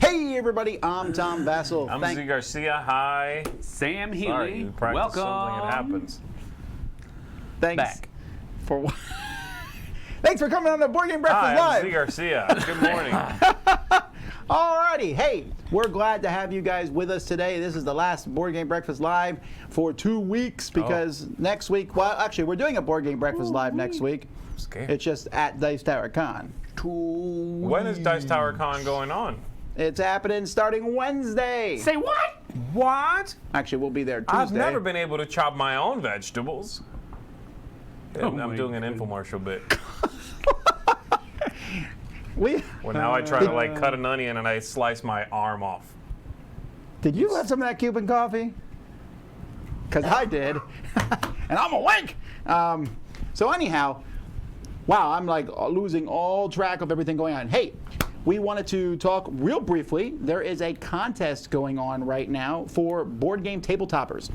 Hey everybody, I'm Tom Vassell. I'm Z Garcia. Hi. Sam Healy. Sorry, you practice Welcome. something, it happens. Thanks Back. for Thanks for coming on the Board Game Breakfast Hi, Live. I'm Z Garcia. Good morning. Alrighty, hey, we're glad to have you guys with us today. This is the last Board Game Breakfast Live for 2 weeks because next week, well, actually, we're doing a Board Game Breakfast Live next week. Scared. It's just at Dice Tower Con. When is Dice Tower Con going on? It's happening starting Wednesday. Say what? What? Actually, we'll be there Tuesday. I've never been able to chop my own vegetables. Oh I'm my doing an goodness. infomercial bit. We, Well, now I try to like cut an onion and I slice my arm off. did you have some of that Cuban coffee? Because I did. And I'm awake. So anyhow, wow, I'm like losing all track of everything going on. Hey, we wanted to talk real briefly. There is a contest going on right now for board game tabletoppers.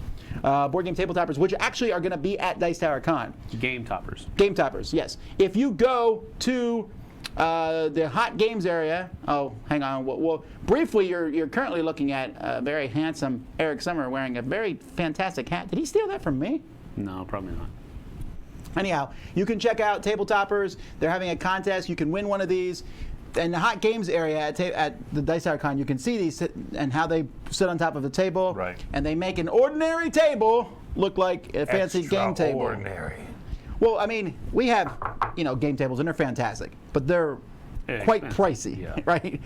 Board game tabletoppers, which actually are going to be at Dice Tower Con. Game toppers. Game toppers, yes. If you go to the hot games area, oh, hang on. Well, briefly, you're currently looking at a very handsome Eric Summer wearing a very fantastic hat. Did he steal that from me? No, probably not. Anyhow, you can check out Tabletoppers. They're having a contest. You can win one of these. In the hot games area at the Dice Tower Con, you can see these and how they sit on top of the table. Right. And they make an ordinary table look like a fancy game table. Extraordinary. Well, I mean, we have, game tables, and they're fantastic, but they're quite pricey, Yeah. right?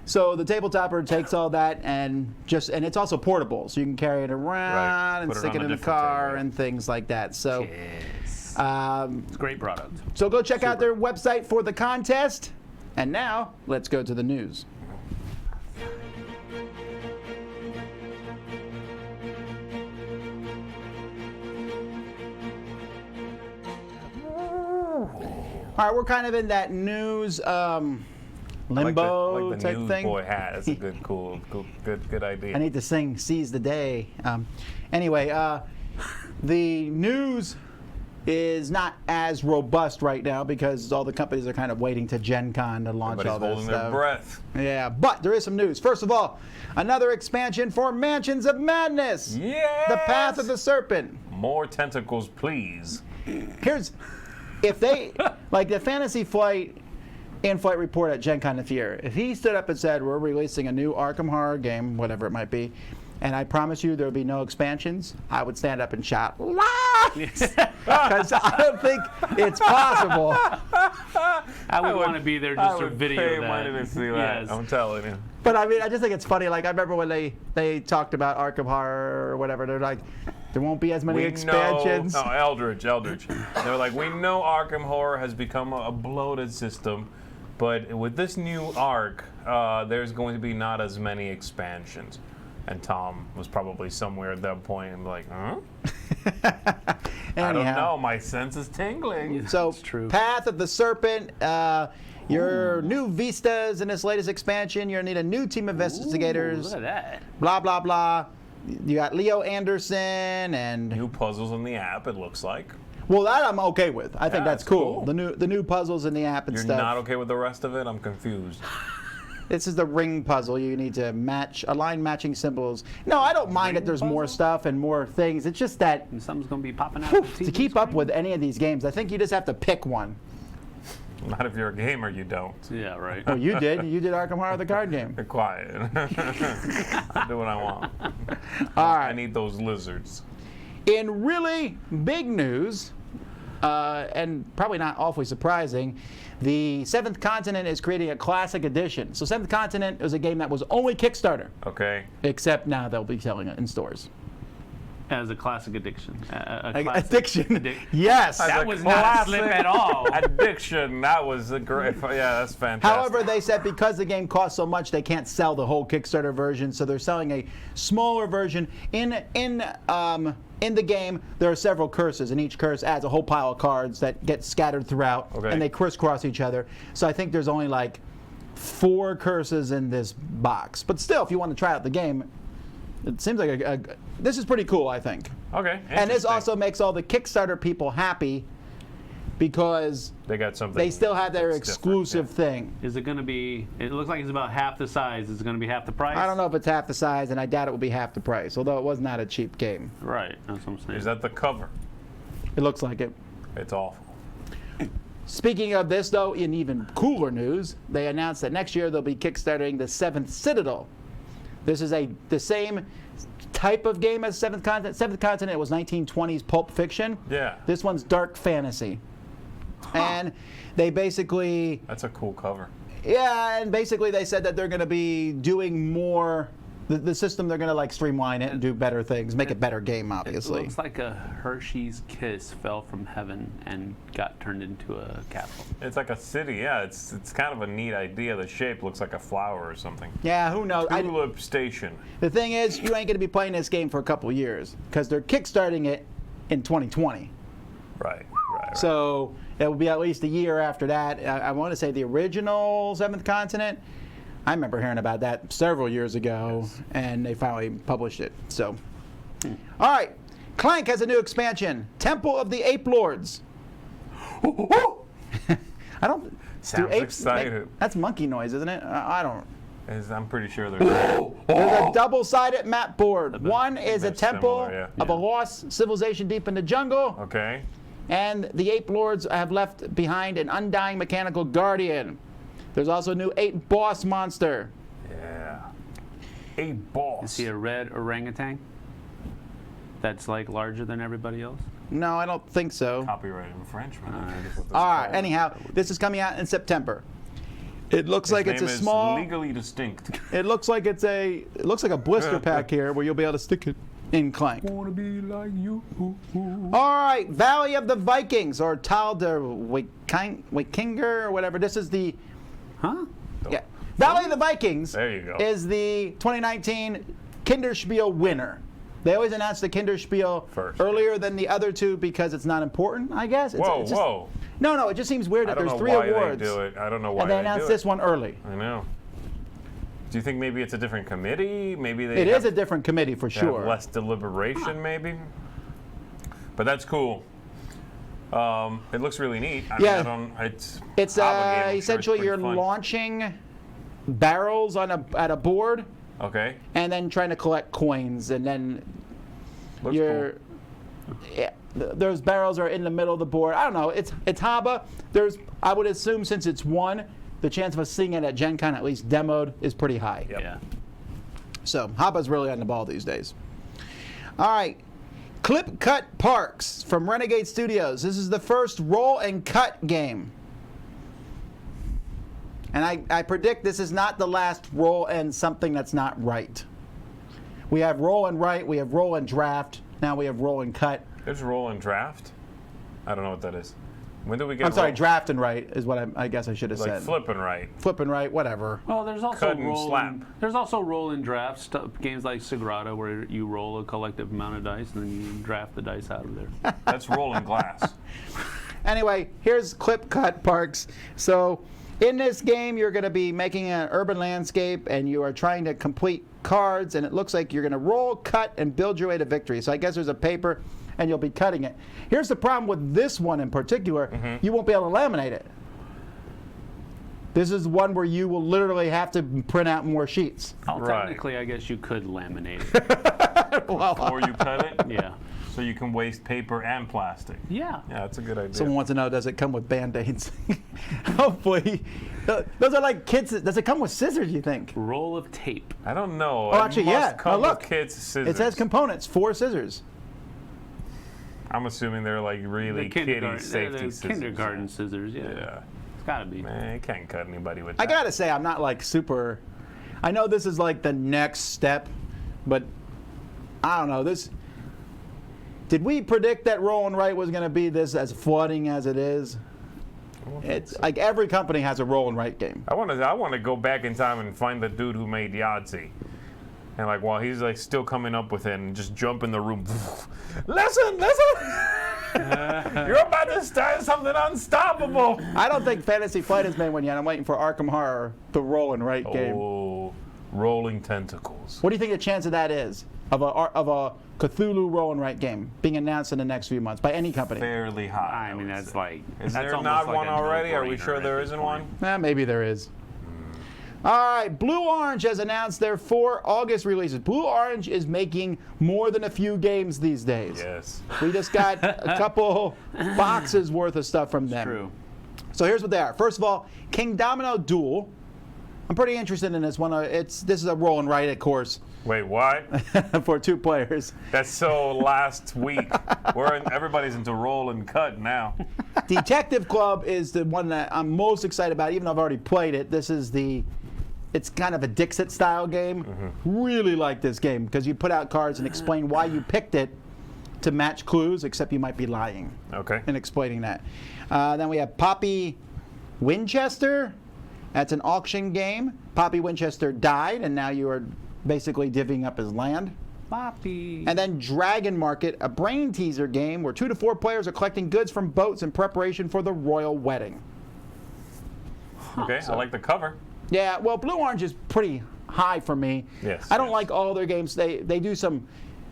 So the table topper takes all that and it's also portable, so you can carry it around and Put it stick on it a in the different car table. and things like that. So, Yes. it's a great product. so go check out their website for the contest. And now, let's go to the news. All right, we're kind of in that news limbo like the type thing. newsboy hat. That's a good idea. I need to sing "Seize the Day." Anyway, the news is not as robust right now because all the companies are kind of waiting to Gen Con to launch Everybody's all this holding stuff. their breath. Yeah, but there is some news. First of all, another expansion for Mansions of Madness. Yes! The Path of the Serpent. More tentacles, please. If they, like the Fantasy Flight in-flight report at Gen Con this year, if he stood up and said, we're releasing a new Arkham Horror game, whatever it might be, and I promise you there'll be no expansions, I would stand up and shout, because I don't think it's possible. I would want to be there just I to would video pay that. money to see that. Yes. I'm telling you. But I mean, I just think it's funny. Like, I remember when they talked about Arkham Horror or whatever, they're like, there won't be as many expansions. No, Eldritch. They're like, we know Arkham Horror has become a bloated system, but with this new arc, there's going to be not as many expansions. And Tom was probably somewhere at that point and like, huh? I don't know. My sense is tingling. So, It's true. Path of the Serpent, your new vistas in this latest expansion. You're going to need a new team of investigators. Look at that. Blah, blah, blah. You got Leo Anderson and... New puzzles in the app, it looks like. Well, that I'm okay with. I think Yeah, that's it's cool. cool. The new puzzles in the app and You're stuff. not okay with the rest of it? I'm confused. This is the ring puzzle. You need to align matching symbols. No, I don't mind that there's more stuff and more things. It's just that And something's going to be popping out of the to TV keep up screen? with any of these games, I think you just have to pick one. Not if you're a gamer, you don't. Yeah, right. Oh, you did. You did Arkham Horror, the card game. Be quiet. I do what I want. All I right. need those lizards. In really big news, and probably not awfully surprising, the Seventh Continent is creating a classic edition. So Seventh Continent was a game that was only Kickstarter, Okay. except now they'll be selling it in stores. As a classic addiction. Addiction. Yes. As That a was not classic slip at all. Addiction. That was a great. Yeah, that's fantastic. However, they said because the game costs so much, they can't sell the whole Kickstarter version, so they're selling a smaller version. In the game, there are several curses, and each curse adds a whole pile of cards that get scattered throughout, Okay. and they crisscross each other. So I think there's only like 4 curses in this box. But still, if you want to try out the game, it seems like this is pretty cool, I think. Okay. And this interesting. also makes all the Kickstarter people happy because They got something. they still have their that's different, exclusive thing. Is it going to be? It looks like it's about half the size. Is it going to be half the price? I don't know if it's half the size, and I doubt it will be half the price, although it was not a cheap game. Right. That's what I'm saying. Is that the cover? It looks like it. It's awful. Speaking of this, though, in even cooler news, they announced that next year they'll be kickstarting the Seventh Citadel. This is the same type of game as Seventh Continent. Seventh Continent was 1920s pulp fiction. Yeah. This one's dark fantasy. And they basically, That's a cool cover. yeah, and basically they said that they're going to be doing more. The system, they're going to like streamline it and do better things, make a better game, It obviously. looks like a Hershey's Kiss fell from heaven and got turned into a castle. It's like a city, yeah. It's kind of a neat idea. The shape looks like a flower or something. Yeah, who knows? Tulip Station. The thing is, you ain't going to be playing this game for a couple of years because they're kickstarting it in 2020. Right. So it will be at least a year after that. I want to say the original Seventh Continent. I remember hearing about that several years ago, and they finally published it. So, all right, Clank has a new expansion, Temple of the Ape Lords. I don't. do Sounds apes make- excited. that's monkey noise, isn't it? I don't. I'm pretty sure there's. There's a double-sided map board. One is a They're temple similar, of a lost civilization deep in the jungle. Okay. And the Ape Lords have left behind an undying mechanical guardian. There's also a new ape boss monster. Yeah. A boss. Is he a red orangutan? That's like larger than everybody else? No, I don't think so. Copyright infringement. I think is what this All is right, called. anyhow, this is coming out in September. It looks like it's a Name is small. legally distinct. It looks like it looks like a blister pack here where you'll be able to stick it in Clank. Wanna be like you. All right, Valley of the Vikings or Tal der Wikinger or whatever. This is the Huh? yeah. Valley of the Vikings There you go. is the 2019 Kinderspiel winner. They always announce the Kinderspiel First. earlier than the other two because it's not important, I guess. Whoa, it's just, whoa. No, it just seems weird I that don't there's know three why awards. they do it. I don't know why And they do announced it. this one early. I know. Do you think maybe it's a different committee? Maybe they It have, is a different committee for they have sure. less deliberation, maybe. But that's cool. It looks really neat. I Yeah. mean, it's It's obligated. I'm sure it's essentially pretty you're fun. launching barrels on at a board Okay. and then trying to collect coins, and then Looks you're yeah, those barrels are in the middle of the board. I don't know. It's Haba. I would assume since it's one, the chance of us seeing it at Gen Con, at least demoed, is pretty high. Yep. Yeah. So Haba's really on the ball these days. All right. Clip Cut Parks from Renegade Studios. This is the first roll and cut game. And I predict this is not the last roll and something that's not right. We have roll and write, we have roll and draft, now we have roll and cut. There's roll and draft. I don't know what that is. When do we get? I'm sorry, roll? draft and write is what I guess I should have Like said. flip and right. Flip and write, whatever. Well, there's also Cut and slap. There's also roll and draft stuff, games like Sagrada where you roll a collective amount of dice and then you draft the dice out of there. That's rolling glass. Anyway, here's Clip Cut Parks. So in this game, you're going to be making an urban landscape, and you are trying to complete cards, and it looks like you're going to roll, cut, and build your way to victory. So I guess there's a paper, and you'll be cutting it. Here's the problem with this one in particular. You won't be able to laminate it. This is one where you will literally have to print out more sheets. Oh, Right. technically, I guess you could laminate it. Or you cut it. Yeah. So you can waste paper and plastic. Yeah. Yeah, that's a good idea. Someone wants to know, does it come with Band-Aids? Hopefully. Those are like kids. Does it come with scissors, you think? Roll of tape. I don't know. Oh, It actually, must yeah. Come Oh, look. with kids' scissors. It says components, 4 scissors. I'm assuming they're like really kitty safety they're scissors. kindergarten scissors, yeah. Yeah. It's gotta be. Man, you can't cut anybody with that. I gotta say, I'm not like super. I know this is like the next step, but I don't know. Did we predict that Roll and Write was going to be this as flooding as it is? It's like every company has a Roll and Write game. I want to go back in time and find the dude who made Yahtzee. And like while he's like still coming up with it and just jump in the room. Listen! You're about to start something unstoppable. I don't think Fantasy Flight has made one yet. I'm waiting for Arkham Horror, the Roll and Write game. Oh, roll rolling tentacles. What do you think the chance of that is? Of a Cthulhu roll and write game being announced in the next few months by any company? Fairly high. I mean, that's like. Is that's there almost not like one a already? Are we no-brainer sure at there this isn't point. one? Maybe there is. All right, Blue Orange has announced their 4 August releases. Blue Orange is making more than a few games these days. Yes. We just got a couple boxes worth of stuff from them. True. So here's what they are. First of all, King Domino Duel. I'm pretty interested in this one. This is a roll and write, of course, Wait, what? for 2 players. That's so last week. Everybody's into roll and cut now. Detective Club is the one that I'm most excited about, even though I've already played it. It's kind of a Dixit style game. Really like this game because you put out cards and explain why you picked it to match clues, except you might be lying Okay. in explaining that. Then we have Poppy Winchester. That's an auction game. Poppy Winchester died, and now you are basically divvying up his land. Poppy. And then Dragon Market, a brain teaser game where 2 to 4 players are collecting goods from boats in preparation for the royal wedding. Okay, I like the cover. Yeah, well, Blue Orange is pretty high for me. Yes, I don't yes. like all their games. They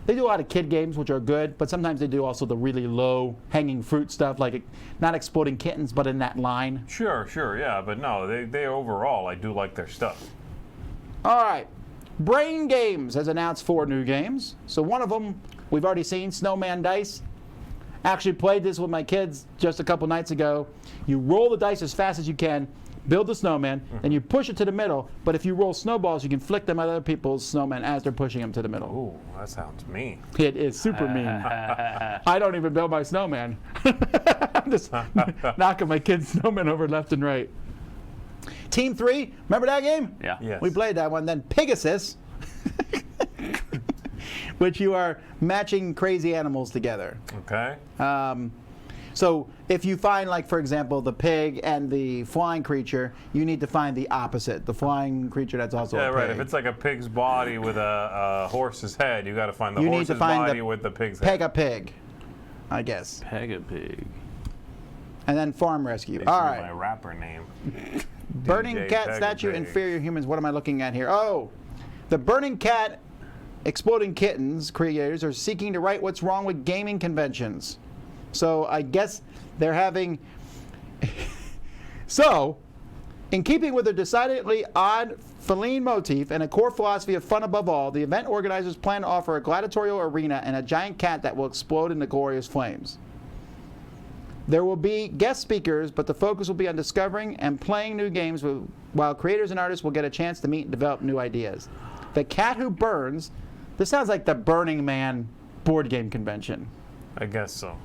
do a lot of kid games, which are good, but sometimes they do also the really low hanging fruit stuff, like not Exploding Kittens, but in that line. Sure, yeah, but no, they overall, I do like their stuff. All right. Brain Games has announced 4 new games. So one of them we've already seen, Snowman Dice. Actually played this with my kids just a couple nights ago. You roll the dice as fast as you can, build the snowman, then you push it to the middle. But if you roll snowballs, you can flick them at other people's snowmen as they're pushing them to the middle. Ooh, that sounds mean. It is super mean. I don't even build my snowman. I'm just knocking my kids' snowmen over left and right. Team 3, remember that game? Yeah. Yes. We played that one. Then Pegasus, which you are matching crazy animals together. Okay. So if you find, like, for example, the pig and the flying creature, you need to find the opposite, the flying creature that's also Yeah, a pig. right. If it's like a pig's body with a horse's head, you got to find the You need horse's to find body the with the pig's head. Peg-a-pig, I guess. Peg-a-pig. And then Farm Rescue. They All threw right. my rapper name. Burning DJ Cat Peg-a-Pig. Statue, Inferior Humans. What am I looking at here? Oh, the Burning Cat, Exploding Kittens creators are seeking to right what's wrong with gaming conventions. So I guess they're having... So, in keeping with their decidedly odd feline motif and a core philosophy of fun above all, the event organizers plan to offer a gladiatorial arena and a giant cat that will explode into glorious flames. There will be guest speakers, but the focus will be on discovering and playing new games while creators and artists will get a chance to meet and develop new ideas. The Cat Who Burns, this sounds like the Burning Man board game convention, I guess so.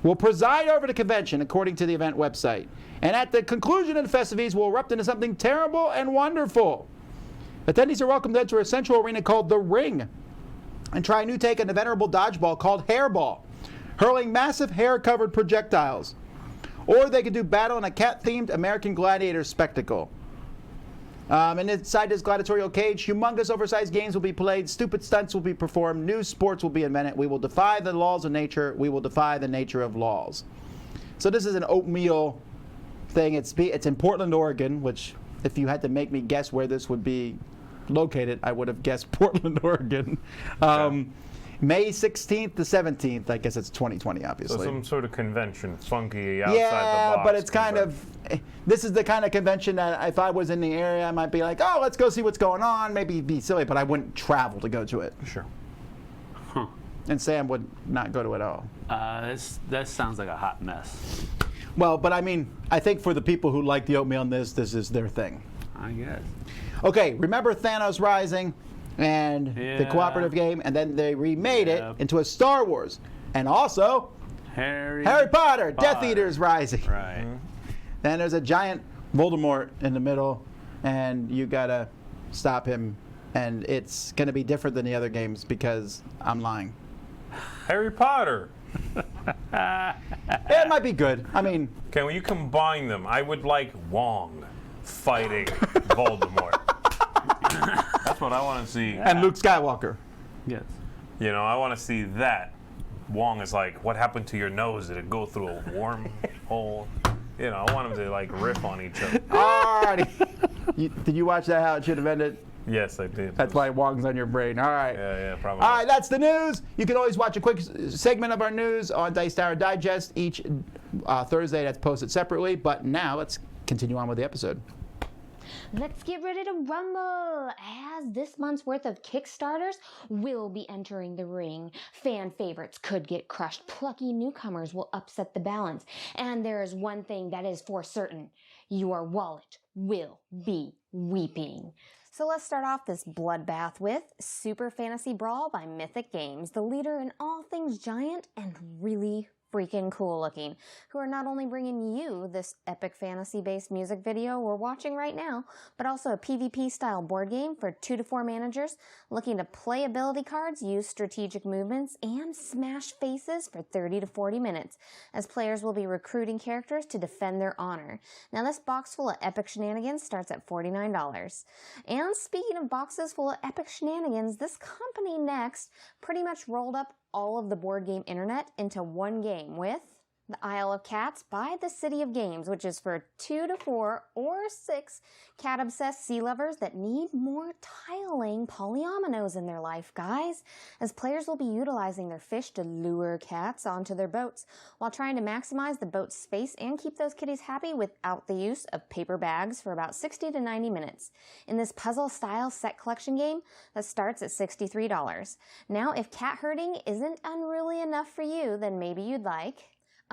will preside over the convention according to the event website. And at the conclusion of the festivities will erupt into something terrible and wonderful. Attendees are welcome to enter a central arena called The Ring and try a new take on the venerable dodgeball called Hairball, hurling massive hair-covered projectiles. Or they could do battle in a cat-themed American Gladiator spectacle. And inside this gladiatorial cage, humongous oversized games will be played, stupid stunts will be performed, new sports will be invented. We will defy the laws of nature. We will defy the nature of laws. So this is an oatmeal thing. It's in Portland, Oregon, which if you had to make me guess where this would be located, I would have guessed Portland, Oregon. May 16th to 17th. I guess it's 2020, obviously. So some sort of convention, funky outside the Yeah, box. but it's kind of, this is the kind of convention that if I was in the area, I might be like, oh, let's go see what's going on. Maybe be silly, but I wouldn't travel to go to it. Sure. And Sam would not go to it at all. This sounds like a hot mess. Well, but I mean, I think for the people who like the oatmeal in this is their thing. I guess. Okay, remember Thanos Rising and the Yeah. cooperative game, and then they remade Yeah. it into a Star Wars. And also, Harry Potter, Death Potter. Eaters Rising. Right. Then there's a giant Voldemort in the middle, and you gotta stop him. And it's gonna be different than the other games because I'm lying. Harry Potter. It might be good. I mean, Okay, when you combine them, I would like Wong fighting Voldemort. That's what I want to see. and Luke Skywalker. Yes. You know, I want to see that. Wong is like, what happened to your nose? Did it go through a wormhole? You know, I want them to like riff on each other. Alrighty. Did you watch that? How it should have ended? Yes, I did. That's why Wong's on your brain. All right. Yeah, probably. All right, that's the news. You can always watch a quick segment of our news on Dice Tower Digest each Thursday. That's posted separately. But now let's continue on with the episode. Let's get ready to rumble, as this month's worth of Kickstarters will be entering the ring. Fan favorites could get crushed. Plucky newcomers will upset the balance. And there is one thing that is for certain. Your wallet will be weeping. So let's start off this bloodbath with Super Fantasy Brawl by Mythic Games, the leader in all things giant and really freaking cool looking, who are not only bringing you this epic fantasy-based music video we're watching right now, but also a PvP-style board game for 2 to 4 managers looking to play ability cards, use strategic movements, and smash faces for 30 to 40 minutes, as players will be recruiting characters to defend their honor. Now this box full of epic shenanigans starts at $49. And speaking of boxes full of epic shenanigans, this company Next pretty much rolled up all of the board game internet into one game with The Isle of Cats by the City of Games, which is for 2 to 4 or 6 cat-obsessed sea lovers that need more tiling polyominoes in their life, guys, as players will be utilizing their fish to lure cats onto their boats while trying to maximize the boat's space and keep those kitties happy without the use of paper bags for about 60 to 90 minutes. In this puzzle-style set collection game that starts at $63. Now, if cat herding isn't unruly enough for you, then maybe you'd like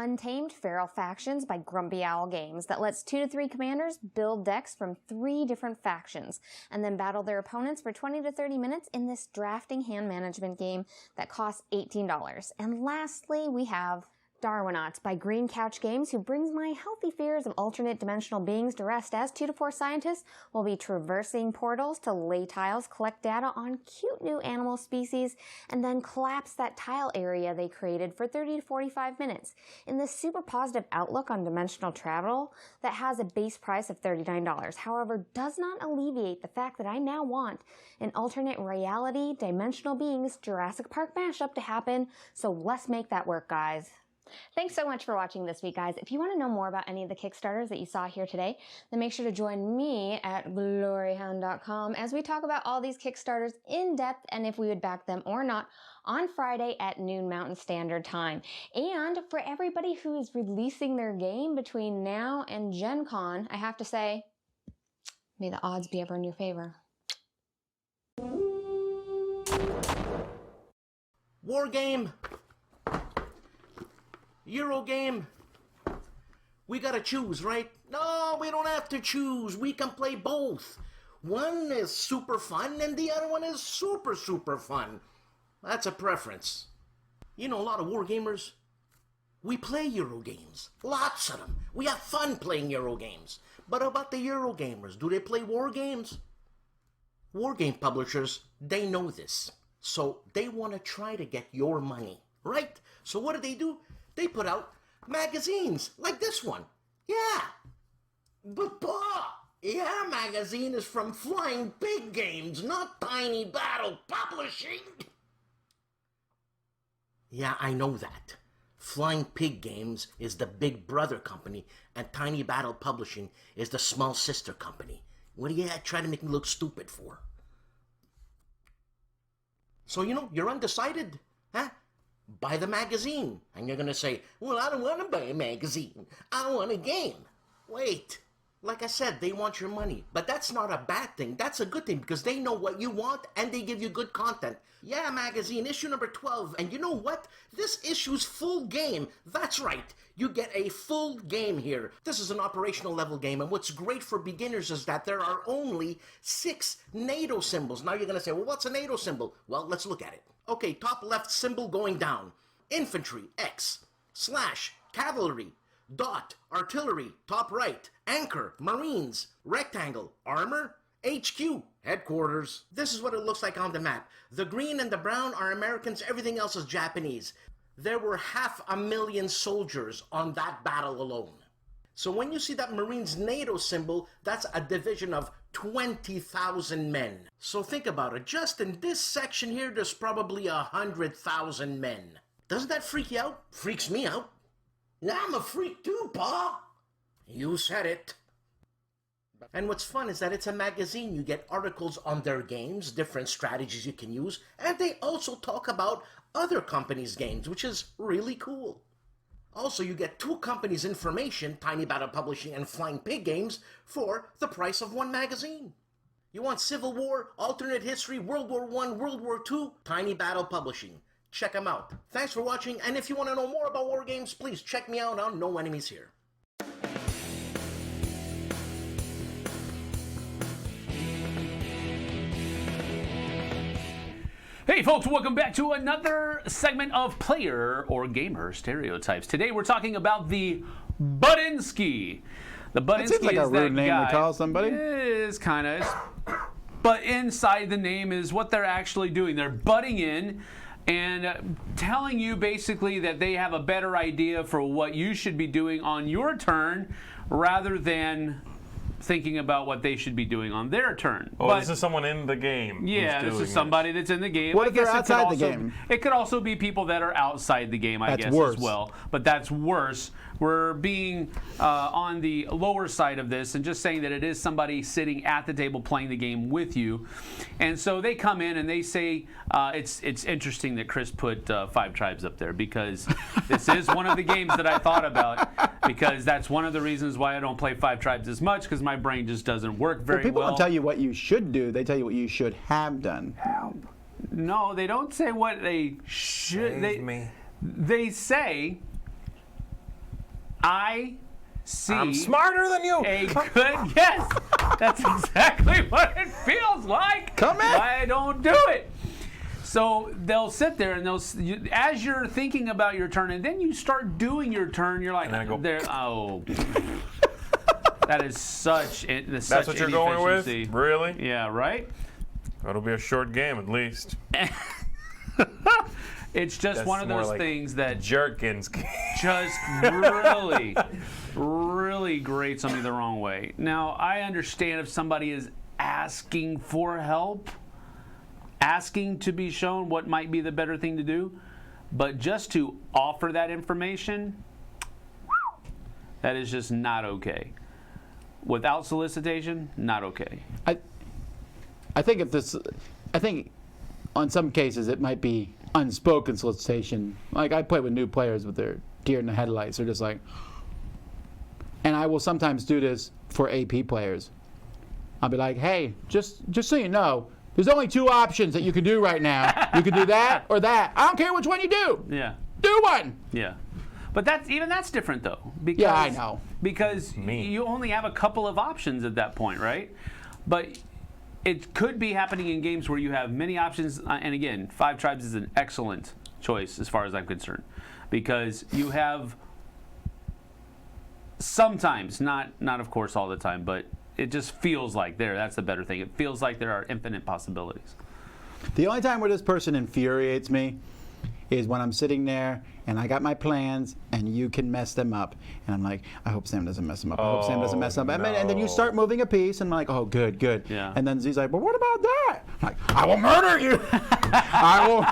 Untamed Feral Factions by Grumpy Owl Games that lets 2 to 3 commanders build decks from 3 different factions and then battle their opponents for 20 to 30 minutes in this drafting hand management game that costs $18. And lastly, we have Darwinauts by Green Couch Games, who brings my healthy fears of alternate dimensional beings to rest, as 2 to 4 scientists will be traversing portals to lay tiles, collect data on cute new animal species, and then collapse that tile area they created for 30 to 45 minutes. In this super positive outlook on dimensional travel that has a base price of $39, however, does not alleviate the fact that I now want an alternate reality dimensional beings Jurassic Park mashup to happen, so let's make that work, guys. Thanks so much for watching this week, guys. If you want to know more about any of the Kickstarters that you saw here today, then make sure to join me at gloryhound.com as we talk about all these Kickstarters in depth and if we would back them or not on Friday at noon Mountain Standard Time. And for everybody who is releasing their game between now and Gen Con, I have to say, may the odds be ever in your favor. War game. Euro game. We gotta choose, right? No, we don't have to choose. We can play both. One is super fun and the other one is super, super fun. That's a preference. You know, a lot of war gamers, we play Euro games. Lots of them. We have fun playing Euro games. But about the Euro gamers, do they play war games? War game publishers, they know this. So they want to try to get your money, right? So what do? They put out magazines like this one. Yeah. But, yeah, magazine is from Flying Pig Games, not Tiny Battle Publishing. Yeah, I know that. Flying Pig Games is the big brother company, and Tiny Battle Publishing is the small sister company. What do you try to make me look stupid for? So, you're undecided, huh? Buy the magazine. And you're going to say, well, I don't want to buy a magazine. I want a game. Wait. Like I said, they want your money. But that's not a bad thing. That's a good thing because they know what you want and they give you good content. Yeah, magazine, issue number 12. And you know what? This issue's full game. That's right. You get a full game here. This is an operational level game. And what's great for beginners is that there are only 6 NATO symbols. Now you're going to say, well, what's a NATO symbol? Well, let's look at it. Okay, top left symbol going down. Infantry, X. / cavalry. Dot, artillery, top right. Anchor, Marines. Rectangle, armor. HQ, headquarters. This is what it looks like on the map. The green and the brown are Americans, everything else is Japanese. There were 500,000 soldiers on that battle alone. So when you see that Marines NATO symbol, that's a division of 20,000 men. So think about it. Just in this section here, there's probably 100,000 men. Doesn't that freak you out? Freaks me out. I'm a freak too, Pa. You said it. And what's fun is that it's a magazine. You get articles on their games, different strategies you can use, and they also talk about other companies' games, which is really cool. Also, you get 2 companies' information, Tiny Battle Publishing and Flying Pig Games, for the price of 1 magazine. You want Civil War, alternate history, World War I, World War II? Tiny Battle Publishing. Check them out. Thanks for watching, and if you want to know more about war games, please check me out on No Enemies Here. Hey folks, welcome back to another segment of Player or Gamer Stereotypes. Today we're talking about the Budinsky. The Budinsky That seems like is a rude that name guy. to call somebody. It is kind of. But inside the name is what they're actually doing. They're butting in and telling you basically that they have a better idea for what you should be doing on your turn rather than thinking about what they should be doing on their turn. Oh, But this is someone in the game. yeah, who's this doing is somebody that's in the game. What I if they're guess it could outside the also- game? It could also be people that are outside the game, I That's guess, worse. as well. But that's worse. We're being on the lower side of this and just saying that it is somebody sitting at the table playing the game with you. And so they come in and they say, it's interesting that Chris put 5 Tribes up there because this is one of the games that I thought about because that's one of the reasons why I don't play 5 Tribes as much because my brain just doesn't work very People well. don't tell you what you should do. They tell you what you should have done. No, they don't say what they should. They say, I see. I'm smarter than you. A good yes. That's exactly what it feels like. Come in. I don't do it. So they'll sit there and as you're thinking about your turn, and then you start doing your turn, you're like, And then I go, oh. That is such. That's what you're going with? inefficiency. Really? Yeah, right? It'll be a short game at least. It's just That's one of more those like things that Jerkins game. just really grates on me the wrong way. Now, I understand if somebody is asking for help, asking to be shown what might be the better thing to do, but just to offer that information, that is just not okay. Without solicitation, not okay. I think on some cases it might be unspoken solicitation. Like I play with new players with their deer in the headlights. They're just like, and I will sometimes do this for AP players. I'll be like, hey, just so you know, there's only 2 options that you can do right now. You can do that or that. I don't care which one you do. Yeah. Do one. Yeah. But that's different though. Because, Yeah, I know. Because you only have a couple of options at that point, right? But it could be happening in games where you have many options. And again, 5 Tribes is an excellent choice as far as I'm concerned. Because you have sometimes, not of course all the time, but it just feels like that's the better thing. It feels like there are infinite possibilities. The only time where this person infuriates me is when I'm sitting there and I got my plans and you can mess them up. And I'm like, I hope Sam doesn't mess them up. I hope Sam doesn't mess them up. And then you start moving a piece and I'm like, oh, good. Yeah. And then Z's like, but what about that? I'm like, I will murder you. I will.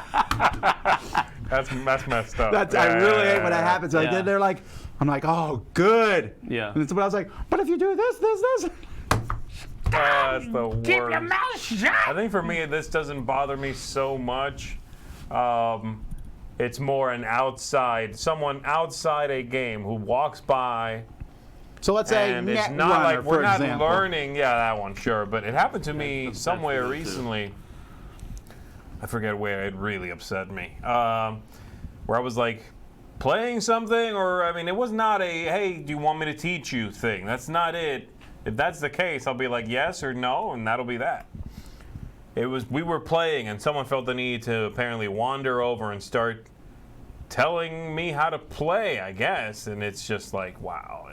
That's messed up. I really hate when that happens. So Yeah. then they're like, I'm like, oh, good. Yeah. And then I was like, but if you do this. That's the worst. Keep your mouth shut! I think for me, this doesn't bother me so much. It's more someone outside a game who walks by. So let's say And it's Netrunner, not like for we're not example. learning. Yeah, that one, sure. But it happened to me That's somewhere good, too. recently. I forget where. It really upset me. Where I was like playing something, or I mean, it was not a hey, do you want me to teach you thing. That's not it. If that's the case, I'll be like yes or no, and that'll be that. We were playing, and someone felt the need to apparently wander over and start telling me how to play, I guess. And it's just like, wow,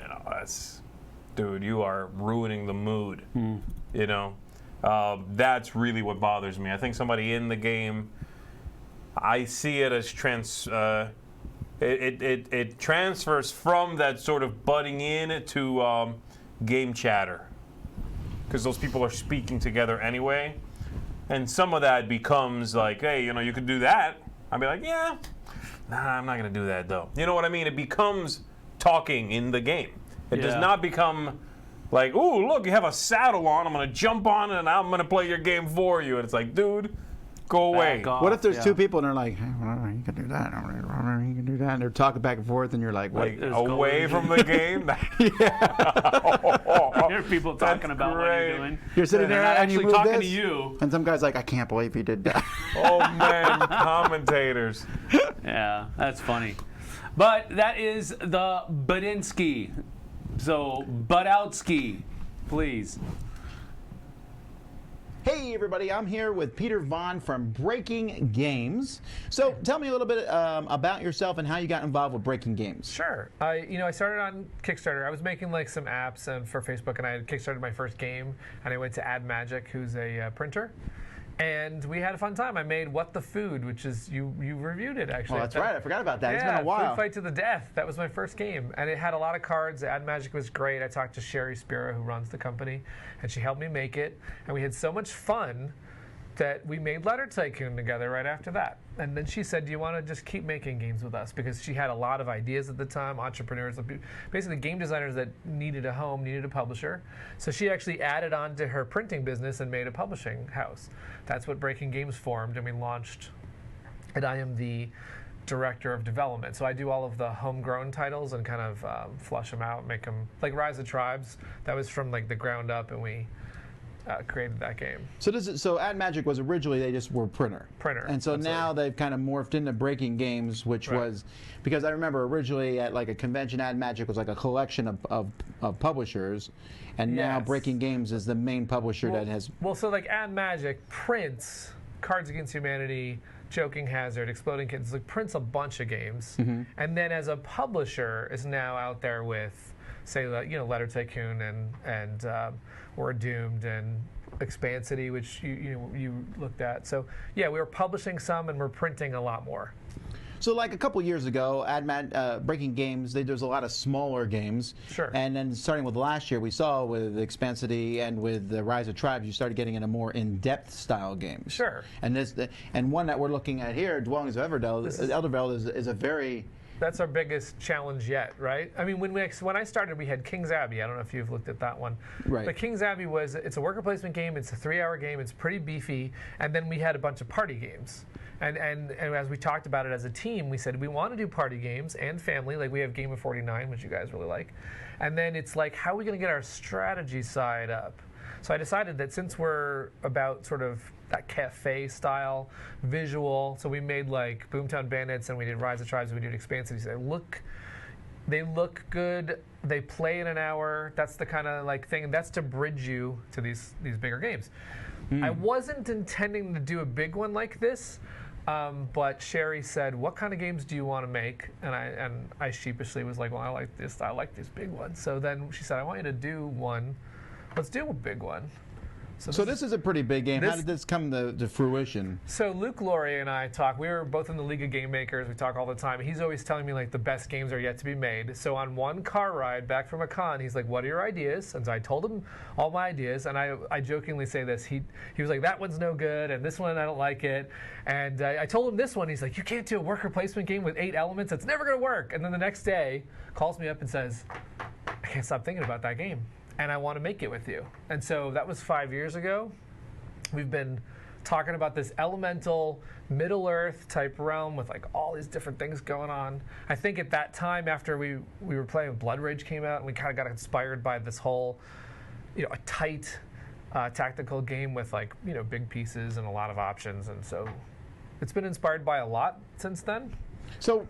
dude, you are ruining the mood. You know, that's really what bothers me. I think somebody in the game, I see it as it transfers from that sort of butting in to game chatter, because those people are speaking together anyway. And some of that becomes like, hey, you could do that. I'd be like, yeah, nah, I'm not going to do that, though. You know what I mean? It becomes talking in the game. It does Yeah. not become Like, ooh, look, you have a saddle on. I'm gonna jump on it and I'm gonna play your game for you. And it's like, dude, go away. Back off. What if there's Yeah. two people and they're like, hey, whatever, you can do that, whatever, you can do that, and they're talking back and forth, and you're like, what? Like, There's away collusion. from the game. There are people talking about what great. you're doing. You're sitting They're there not and you actually move talking this, to you. and some guy's like, I can't believe you did that. Oh man, commentators. Yeah, that's funny. But that is the Budinsky. So, Budowski, please. Hey everybody, I'm here with Peter Vaughn from Breaking Games. So tell me a little bit about yourself and how you got involved with Breaking Games. Sure. I started on Kickstarter. I was making like some apps and for Facebook, and I had kickstarted my first game, and I went to Ad Magic, who's a printer, and we had a fun time. I made What the Food, which is you reviewed it actually. Oh, that's right. I forgot about that. It's been a Yeah, while. Food Fight to the Death. That was my first game, and it had a lot of cards. Ad Magic was great. I talked to Sherry Spira, who runs the company, and she helped me make it. And we had so much fun that we made Letter Tycoon together right after that. And then she said, do you want to just keep making games with us? Because she had a lot of ideas at the time, entrepreneurs, basically game designers that needed a home, needed a publisher. So she actually added on to her printing business and made a publishing house. That's what Breaking Games formed, and we launched. And I am the director of development. So I do all of the homegrown titles and kind of flush them out, make them, like Rise of Tribes, that was from like the ground up, and we created that game. So Ad Magic was originally, they just were printer. And so now they've kind of morphed into Breaking Games, which was, because I remember originally at like a convention, Ad Magic was like a collection of publishers, and now Yes. Breaking Games is the main publisher that has. Well, so like Ad Magic prints Cards Against Humanity, Joking Hazard, Exploding Kittens, like prints a bunch of games, and then as a publisher is now out there with, say, Letter Tycoon and We're Doomed and Expansity, which you looked at. So yeah, we were publishing some and we're printing a lot more. So like a couple years ago, Breaking Games, there's a lot of smaller games. Sure. And then starting with last year, we saw with Expansity and with the Rise of Tribes, you started getting into more in-depth style games. Sure. And one that we're looking at here, Dwellings of Eldervale, is a very... That's our biggest challenge yet, right? I mean, when I started, we had King's Abbey. I don't know if you've looked at that one. Right. But King's Abbey it's a worker placement game. It's a 3-hour game. It's pretty beefy. And then we had a bunch of party games. And as we talked about it as a team, we said we want to do party games and family. Like we have Game of 49, which you guys really like. And then it's like, how are we going to get our strategy side up? So I decided that since we're about sort of that cafe style visual, so we made like Boomtown Bandits and we did Rise of Tribes and we did Expansity. They look good. They play in an hour. That's the kind of like thing. That's to bridge you to these bigger games. I wasn't intending to do a big one like this, but Sherry said, "What kind of games do you want to make?" And I sheepishly was like, "Well, I like this big one." So then she said, "I want you to do one. Let's do a big one." So this is a pretty big game. How did this come to fruition? So Luke Laurie and I talk. We were both in the League of Game Makers. We talk all the time. He's always telling me like the best games are yet to be made. So on one car ride back from a con, he's like, "What are your ideas?" And so I told him all my ideas. And I jokingly say this. He was like, "That one's no good," and this one I don't like it. And I told him this one. He's like, "You can't do a worker placement game with 8 elements. It's never going to work." And then the next day, calls me up and says, "I can't stop thinking about that game, and I want to make it with you." And so that was 5 years ago. We've been talking about this elemental Middle Earth type realm with like all these different things going on. I think at that time after we were playing, Blood Rage came out, and we kind of got inspired by this whole, a tight tactical game with like, big pieces and a lot of options. And so it's been inspired by a lot since then. So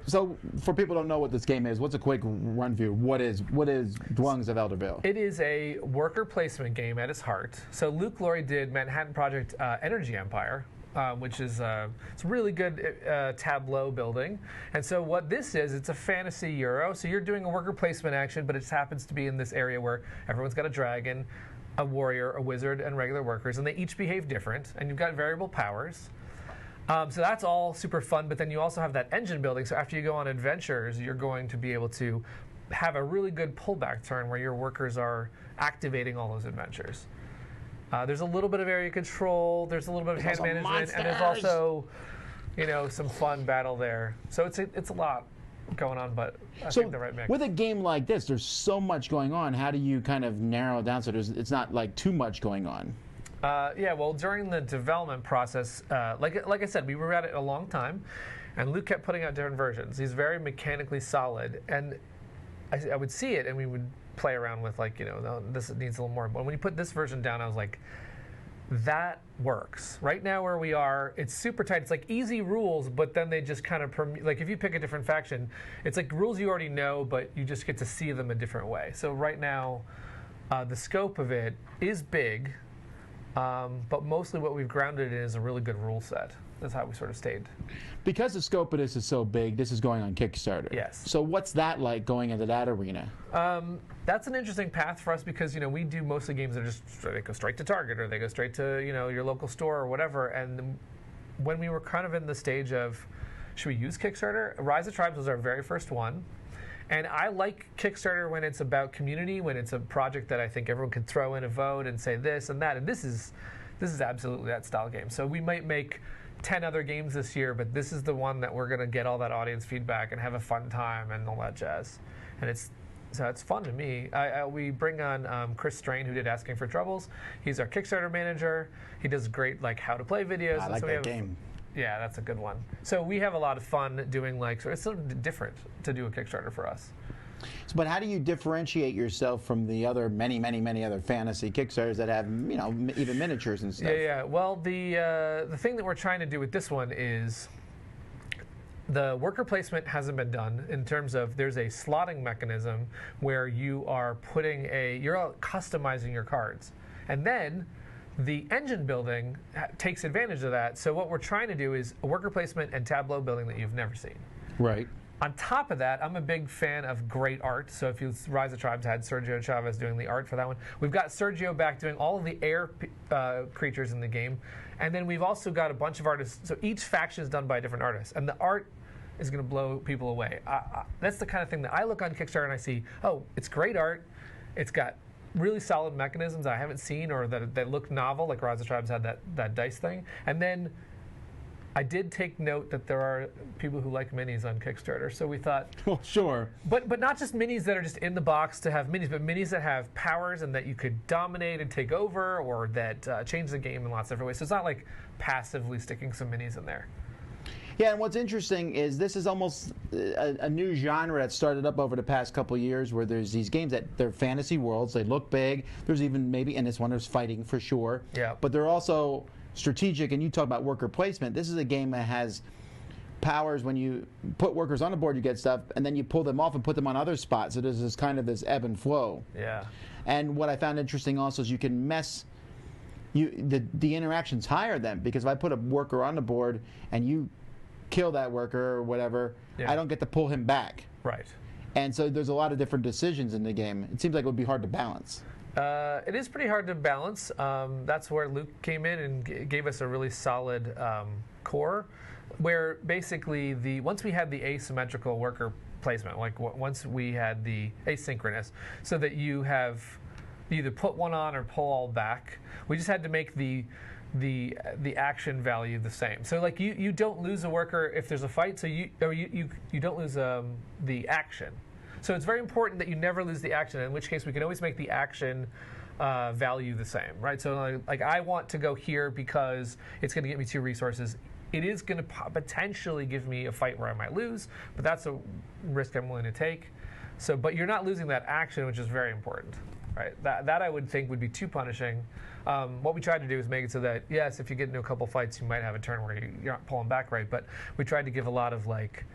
for people who don't know what this game is, what's a quick run through? What is Dwellings of Eldervale? It is a worker placement game at its heart. So Luke Laurie did Manhattan Project Energy Empire, which is it's really good tableau building. And so what this is, it's a fantasy Euro. So you're doing a worker placement action, but it just happens to be in this area where everyone's got a dragon, a warrior, a wizard, and regular workers, and they each behave different, and you've got variable powers. So that's all super fun, but then you also have that engine building. So after you go on adventures, you're going to be able to have a really good pullback turn where your workers are activating all those adventures. There's a little bit of area control, there's a little bit of hand management, and there's also, some fun battle there. So it's a lot. going on, but I So think the right mix. with a game like this, there's so much going on. How do you kind of narrow it down so it's not like too much going on? Yeah, well, during the development process, like I said, we were at it a long time, and Luke kept putting out different versions. He's very mechanically solid, and I would see it, and we would play around with like, no, this needs a little more. But when you put this version down, I was like, that works. Right now where we are, it's super tight. It's like easy rules, but then they just kind of, like if you pick a different faction, it's like rules you already know, but you just get to see them a different way. So right now, the scope of it is big, but mostly what we've grounded it in is a really good rule set. That's how we sort of stayed. Because the scope of this is so big, this is going on Kickstarter. Yes. So what's that like going into that arena? That's an interesting path for us because we do mostly games that they go straight to Target or they go straight to your local store or whatever. And when we were kind of in the stage of should we use Kickstarter, Rise of Tribes was our very first one. And I like Kickstarter when it's about community, when it's a project that I think everyone can throw in a vote and say this and that. And this is absolutely that style game. So we might make 10 other games this year, but this is the one that we're going to get all that audience feedback and have a fun time and all that jazz. And it's fun to me. We bring on Chris Strain, who did Asking for Troubles. He's our Kickstarter manager. He does great how to play videos. I like that game. Yeah, that's a good one. So we have a lot of fun doing so it's sort of different to do a Kickstarter for us. But how do you differentiate yourself from the other many other fantasy Kickstarters that have even miniatures and stuff? Yeah. Well, the thing that we're trying to do with this one is the worker placement hasn't been done in terms of there's a slotting mechanism where you are you're customizing your cards, and then the engine building takes advantage of that. So what we're trying to do is a worker placement and tableau building that you've never seen. Right. On top of that, I'm a big fan of great art. So if you Rise of Tribes had Sergio Chavez doing the art for that one. We've got Sergio back doing all of the air creatures in the game. And then we've also got a bunch of artists. So each faction is done by a different artist. And the art is going to blow people away. That's the kind of thing that I look on Kickstarter and I see, oh, it's great art. It's got really solid mechanisms I haven't seen or that look novel, like Rise of Tribes had that dice thing. And then I did take note that there are people who like minis on Kickstarter, so we thought... Well, sure. But not just minis that are just in the box to have minis, but minis that have powers and that you could dominate and take over or that change the game in lots of different ways. So it's not like passively sticking some minis in there. Yeah, and what's interesting is this is almost a new genre that started up over the past couple of years where there's these games that they're fantasy worlds, they look big, there's even maybe, in this one there's fighting for sure, yeah. But they're also strategic, and you talk about worker placement. This is a game that has powers. When you put workers on the board, you get stuff, and then you pull them off and put them on other spots. So there's this kind of this ebb and flow. Yeah. And what I found interesting also is you can the interaction's higher then, because if I put a worker on the board and you kill that worker or whatever, yeah. I don't get to pull him back. Right. And so there's a lot of different decisions in the game. It seems like it would be hard to balance. It is pretty hard to balance. That's where Luke came in and gave us a really solid core, where basically once we had the asymmetrical worker placement, like once we had the asynchronous, so that you either put one on or pull all back. We just had to make the action value the same. So like you don't lose a worker if there's a fight. So you don't lose the action. So it's very important that you never lose the action, in which case we can always make the action value the same, right? So like I want to go here because it's going to get me 2 resources. It is going to potentially give me a fight where I might lose, but that's a risk I'm willing to take. So, but you're not losing that action, which is very important, right? That I would think would be too punishing. What we tried to do is make it so that, yes, if you get into a couple fights, you might have a turn where you're not pulling back right, but we tried to give a lot of like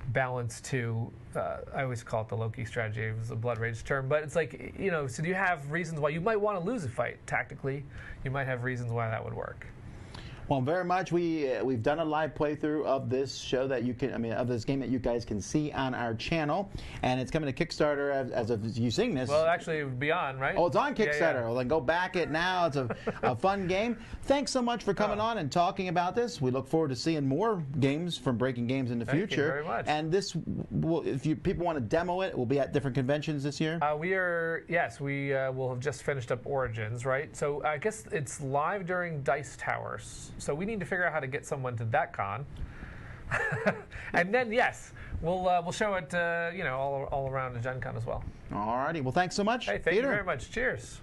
balance to, I always call it the Loki strategy. It was a blood rage term, but it's like, so you have reasons why you might want to lose a fight tactically. You might have reasons why that would work. Well, very much. We've done a live playthrough of this show that of this game that you guys can see on our channel, and it's coming to Kickstarter as of you seeing this. Well, actually, it would be on, right? Oh, it's on Kickstarter. Yeah, yeah. Well, then go back it now. It's a fun game. Thanks so much for coming on and talking about this. We look forward to seeing more games from Breaking Games in the future. Thank you very much. And this, if people want to demo it, we'll be at different conventions this year. We will have just finished up Origins, right? So I guess it's live during Dice Towers. So we need to figure out how to get someone to that con. And then yes, we'll show it all around the Gen Con as well. Alrighty. Well, thanks so much, Hey, thank you Peter. very much. Cheers.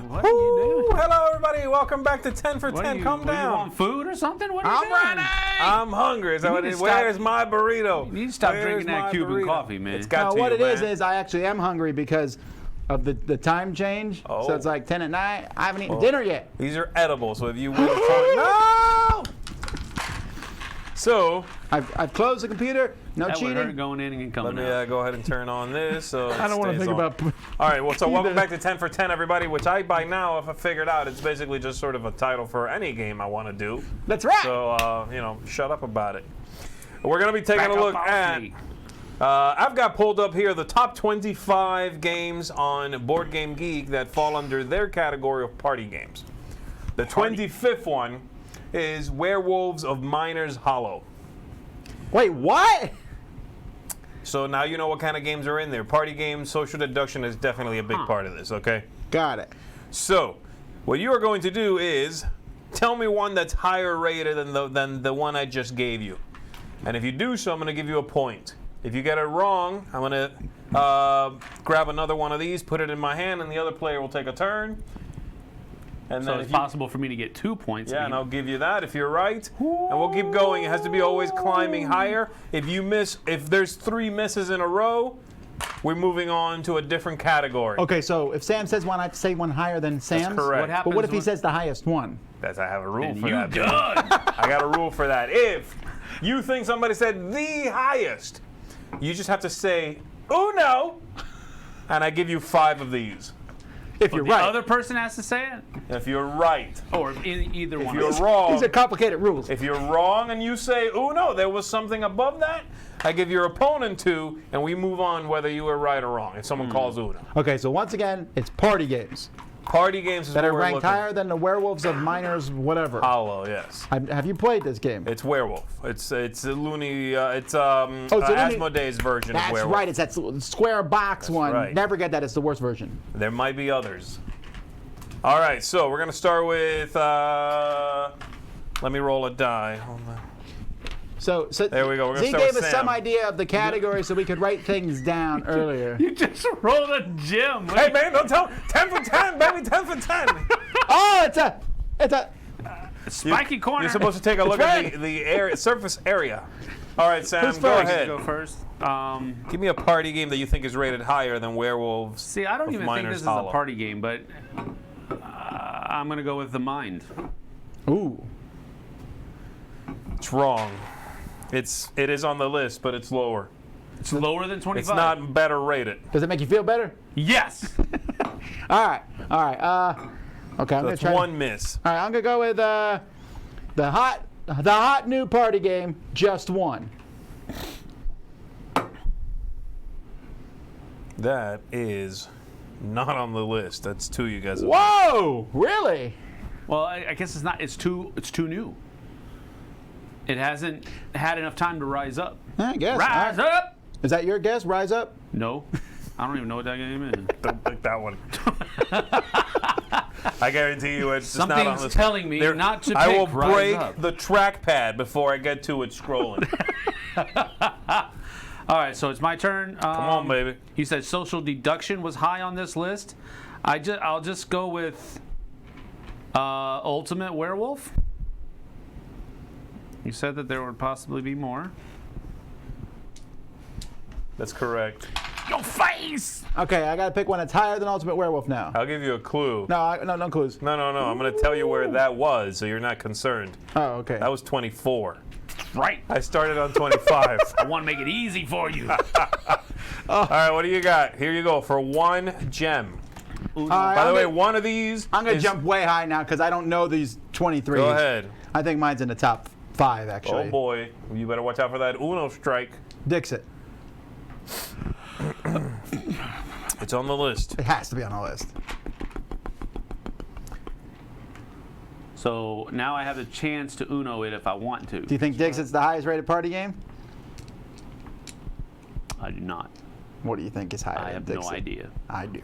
What are you doing? Hello, everybody. Welcome back to 10 for 10. Calm You down. want food or something? What are you I'm doing? ready. I'm hungry. Is that what need it to is? stop- Where's my burrito? You need to stop Where's drinking that my Cuban burrito? coffee, man. It's got No, to what you, it is man. I actually am hungry because of the time change. Oh. So it's like 10 at night. I haven't eaten dinner yet. These are edible, so if you win a point, no. So I've closed the computer. No That would hurt cheating. going in and let coming me out. go ahead and turn on this. So I don't want to think about. All right, well, so welcome either. back to 10 for 10, everybody, which I, by now, if I figured out, it's basically just sort of a title for any game I want to do. That's right. So, shut up about it. We're going to be taking Back a look up off at, me. I've got pulled up here the top 25 games on Board Game Geek that fall under their category of party games. The 25th one is Werewolves of Miners Hollow. Wait, what? So now you know what kind of games are in there. Party games, social deduction is definitely a big part of this, okay? Got it. So, what you are going to do is tell me one that's higher rated than the one I just gave you. And if you do so, I'm going to give you a point. If you get it wrong, I'm going to grab another one of these, put it in my hand, and the other player will take a turn. And So then it's if you, possible for me to get 2 points. yeah, and I'll give you that if you're right. And we'll keep going. It has to be always climbing higher. If you miss, if there's 3 misses in a row, we're moving on to a different category. Okay, so if Sam says one, I have to say one higher than Sam's. correct. What But happens what if he when- says the highest one? I have a rule for You that. baby. done. I got a rule for that. If you think somebody said the highest, you just have to say uno, and I give you 5 of these. If you're The right. other person has to say it? If you're right, Or either if one you're of us. wrong, These are complicated rules. if you're wrong and you say uno, there was something above that, I give your opponent 2, and we move on whether you were right or wrong. If someone calls uno, Okay, so once again, it's party games party games is that what are we're ranked looking. higher than the Werewolves of Miners, whatever. Hollow, yes. Have you played this game? It's werewolf. It's a loony. It's it's a loony- Asmodee's version of That's werewolf. right. It's that square box one. right. Never get that. It's the worst version. There might be others. All right, so we're gonna start with. Let me roll a die. Hold on. So There we go. We're gonna Z start gave with us Sam. some idea of the category so we could write things down earlier. You just rolled a gem. Hey man, don't tell. 10 for 10, baby. 10 for 10. Oh, it's a. Spiky corner. You're supposed to take a look right. at the area, surface area. All right, Sam, Who's go first? ahead. Go first. Give me a party game that you think is rated higher than Werewolves. See, I don't of even think Miners this is Hollow. a party game, but I'm gonna go with the Mind. Ooh. It's wrong. It is on the list, but it's lower. It's lower than 25. It's not better rated. Does it make you feel better? Yes. All right. All right. Okay. I'm gonna That's try. one miss. All right. I'm gonna go with the hot new party game. Just one. That is not on the list. That's 2 you guys have. Whoa! Really? Well, I guess it's not. It's too new. It hasn't had enough time to rise up. I guess. Rise All right. up. Is that your guess? Rise up. No, I don't even know what that game is. Don't pick that one. I guarantee you it's just not on Something's this. telling me There- not to I pick will Rise break Up. the trackpad before I get to it scrolling. All right, so it's my turn. Come on, baby. You said social deduction was high on this list. I'll just go with Ultimate Werewolf. You said that there would possibly be more. That's correct. Your face! Okay. I gotta pick one that's higher than Ultimate Werewolf now. I'll give you a clue. No clues. No. I'm going to tell you where that was, so you're not concerned. Oh, okay. That was 24. Right. I started on 25. I want to make it easy for you. All right, what do you got? Here you go for 1 gem. All right, By the I'm way, gonna- one of these. I'm gonna is- jump way high now because I don't know these 23. Go ahead. I think mine's in the top 5 actually. Oh boy, you better watch out for that Uno strike. Dixit. It's on the list. It has to be on the list. So now I have the chance to Uno it if I want to. Do you think Dixit's the highest rated party game? I do not. What do you think is higher I than have Dixit? no idea. I do.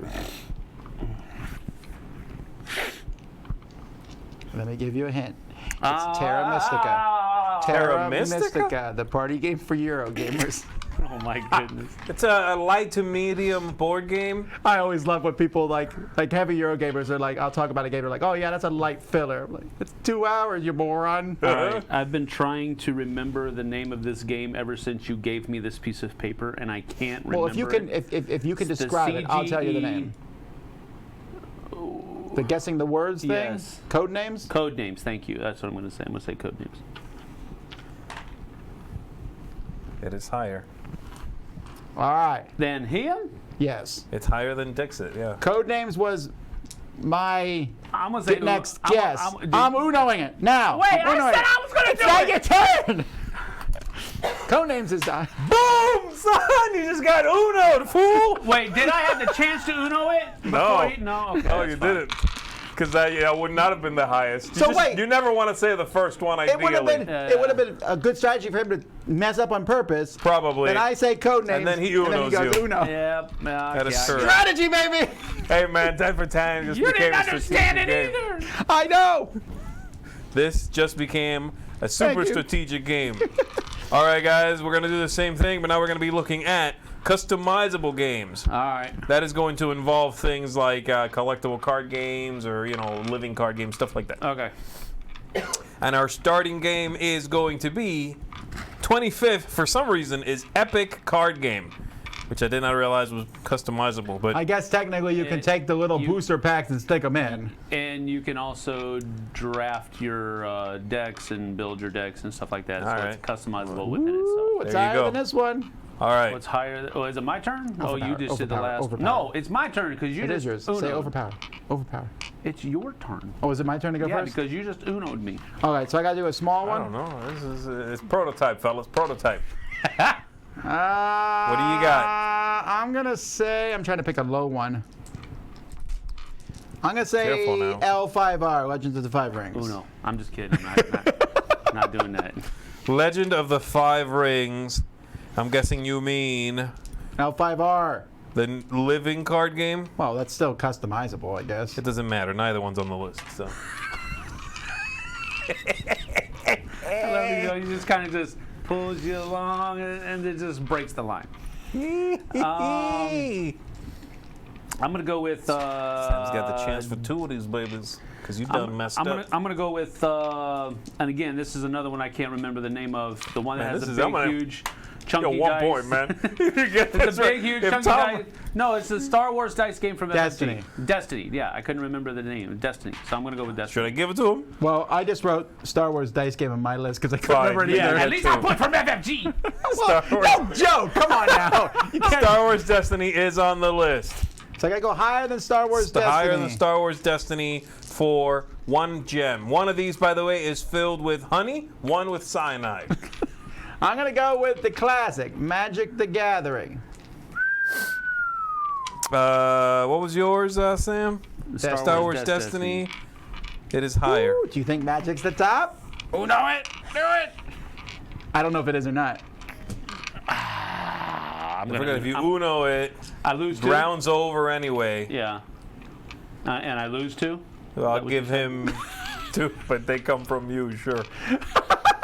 Let me give you a hint. It's Terra Mystica. Terra Mystica? The party game for Euro gamers. Oh my goodness. It's a light to medium board game. I always love when people like heavy Euro gamers are like, I'll talk about a game, they're like, oh yeah, that's a light filler. I'm like, it's 2 hours, you moron. All right. I've been trying to remember the name of this game ever since you gave me this piece of paper, and I can't remember. Well, if you can, if you can It's the describe it, I'll tell you the CGE. name. The guessing the words thing? Yes. Code names? Code names, thank you. That's what I'm going to say. I'm going to say code names. It is higher. All right. Then him? Yes. It's higher than Dixit, yeah. Code names was my I'm going to say next guess. I'm Unoing Unoing it now. Wait, I'm I Unoing said it. I was going to It's do now it. your turn. Code names is Boom, son! You just got Uno'd, fool! Wait, did I have the chance to Uno it? No. No, okay. Oh, that's you fine. didn't. Because that would not have been the highest. So wait. You never want to say the first one, It would have ideally. been it would have been a good strategy for him to mess up on purpose. Probably. Then I say code names, And then he and then he Unos goes you. Uno. Yep. That is okay, correct. Strategy, baby. Hey, man, 10 for 10 just You became didn't a understand strategic it game. either. I know. This just became a Thank super you. strategic game. All right, guys, we're going to do the same thing, but now we're going to be looking at customizable games. All right. That is going to involve things like collectible card games or, living card games, stuff like that. Okay. And our starting game is going to be 25th, for some reason, is Epic Card Game, which I did not realize was customizable. But I guess technically you can take the little booster packs and stick them in. And you can also draft your decks and build your decks and stuff like that. All so right. it's customizable within Ooh, itself. what's There you higher go. than this one? all right. What's higher? Oh, is it my turn? Oh, you just did the Overpower, last. overpower. No, it's my turn because you It just is yours. Uno'd. Say overpower. Overpower. It's your turn. Oh, is it my turn to go Yeah, first? because you just Uno'd me. All right, so I got to do a small I one? don't know. This is it's prototype, fellas. Prototype. What do you got? I'm going to say, I'm trying to pick a low one. I'm going to say Careful now. L5R, Legends of the Five Rings. Uno. I'm just kidding. Not doing that. Legend of the Five Rings. I'm guessing you mean L5R. the living card game? Well, that's still customizable, I guess. It doesn't matter. Neither one's on the list. So. I love you. He just kind of just pulls you along and it just breaks the line. I'm gonna go with. Sam's got the chance for two of these babies because you done messed up. I'm gonna go with. And again, this is another one I can't remember the name of. The one that Man, has this the is- big, I'm gonna- huge, chunky Yo, 1 dice. point, man. You get It's this a right. big, huge, If chunky Tom- dice. No, it's the Star Wars dice game from Destiny. FFG. Destiny. Yeah, I couldn't remember the name. Destiny. So I'm gonna go with Destiny. Should I give it to him? Well, I just wrote Star Wars Dice Game on my list because I couldn't Fine. remember it Yeah, either. At least I put from FFG. Star Wars. No joke! Come on now. You can't. Star Wars Destiny is on the list. So I gotta go higher than Star Wars Destiny. Higher than Star Wars Destiny for 1 gem. One of these, by the way, is filled with honey, one with cyanide. I'm gonna go with the classic, Magic the Gathering. What was yours, Sam? Star Wars Destiny. It is higher. Ooh, do you think Magic's the top? Uno it! Do it! I don't know if it is or not. I'm If you Uno it, I lose two. round's over anyway. Yeah. And I lose two. I'll give him 2, but they come from you, sure.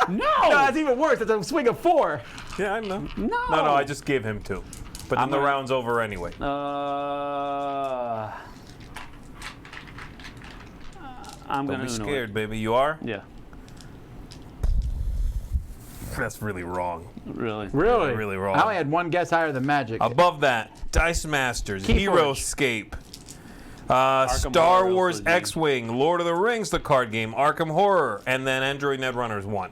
No. No, that's even worse. It's a swing of 4. Yeah, I know. No. No, I just give him 2. But then I'm the gonna- round's over anyway. I'm Don't gonna be Uno scared, baby. You are? it. Yeah. That's really wrong. Really. Really? Really wrong. I only had one guess higher than Magic. Above that, Dice Masters, Keyforge. Heroescape, Star Horror Wars also is X-Wing, Lord of the Rings, the card game, Arkham Horror, and then Android Netrunners 1.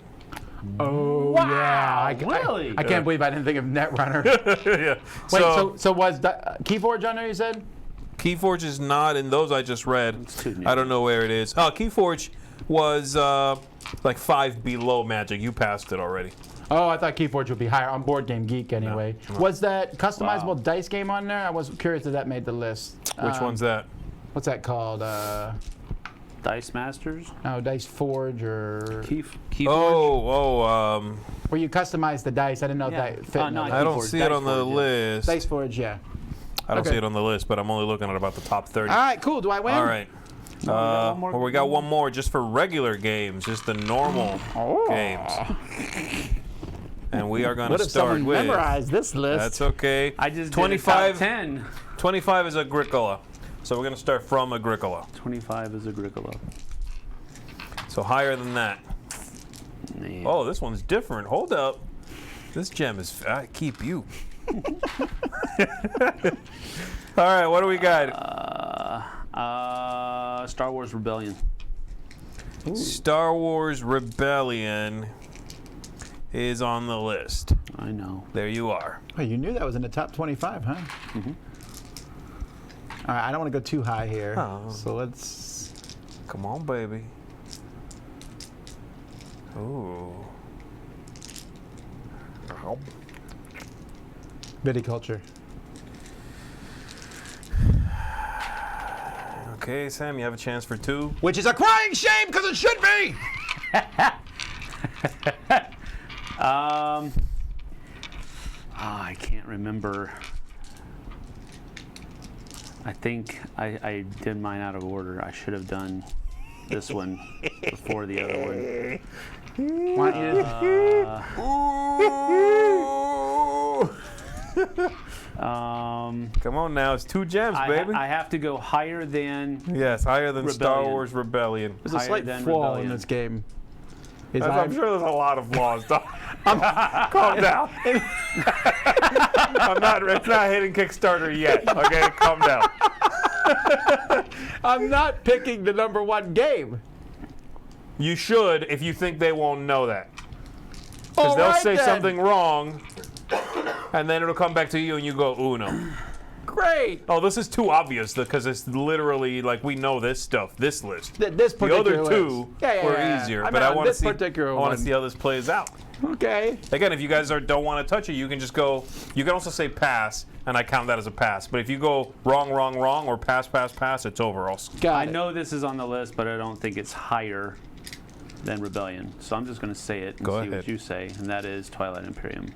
Oh, yeah. really? I can't believe I didn't think of Netrunner. Yeah. Wait, so was Keyforge on there, you said? Keyforge is not in those I just read. It's too new. I don't know where it is. Oh, Keyforge was like 5 below Magic. You passed it already. Oh, I thought Keyforge would be higher on Board Game Geek anyway. No. Was that customizable Wow. dice game on there? I was curious if that made the list. Which one's that? What's that called? Dice Masters. No, Dice Forge or Oh, where you customize the dice. I didn't know Yeah. if that fit. in No, the I don't list. see it on the Dice Forge, yeah. list. Dice Forge, yeah. I don't Okay. see it on the list, but I'm only looking at about the top 30. All right, cool. Do I win? All right. Well, we got one more just for regular games, just the normal games. And we are going What to if start someone with. memorized this list? That's okay. I just 25. did a top 10. 25 is Agricola. So we're going to start from Agricola. 25 is Agricola. So higher than that. Man. Oh, this one's different. Hold up. This gem is. I keep you. All right, what do we got? Star Wars Rebellion. Star Wars Rebellion is on the list. I know. There you are. Oh, you knew that was in the top 25, huh? Mm-hmm. All right, I don't want to go too high here. Oh. So let's. Come on, baby. Ooh. Viticulture. Okay, Sam, you have a chance for 2. Which is a crying shame because it should be! I can't remember. I think I did mine out of order. I should have done this one before the other one. Why don't you? Come on now, it's 2 gems, baby. I have to go higher than. Yes, higher than Star Rebellion. Wars Rebellion. There's a higher slight than flaw Rebellion. in this game. Is I'm sure there's a lot of flaws. Calm down. It's not hitting Kickstarter yet. Okay, calm down. I'm not picking the number 1 game. You should if you think they won't know that. Because All they'll right, say then. something wrong, and then it'll come back to you and you go, Uno. Great. Oh, this is too obvious because it's literally like we know this stuff, this list. This The particular other 2 list. Yeah, were yeah. easier, I but mean, I want to this see. particular I want one. to see how this plays out. Okay. Again, if you guys don't want to touch it, you can just go. You can also say pass, and I count that as a pass. But if you go wrong, wrong, wrong, or pass, pass, pass, it's over. Got I it. know this is on the list, but I don't think it's higher than Rebellion. So I'm just going to say it and Go see ahead. what you say, and that is Twilight Imperium.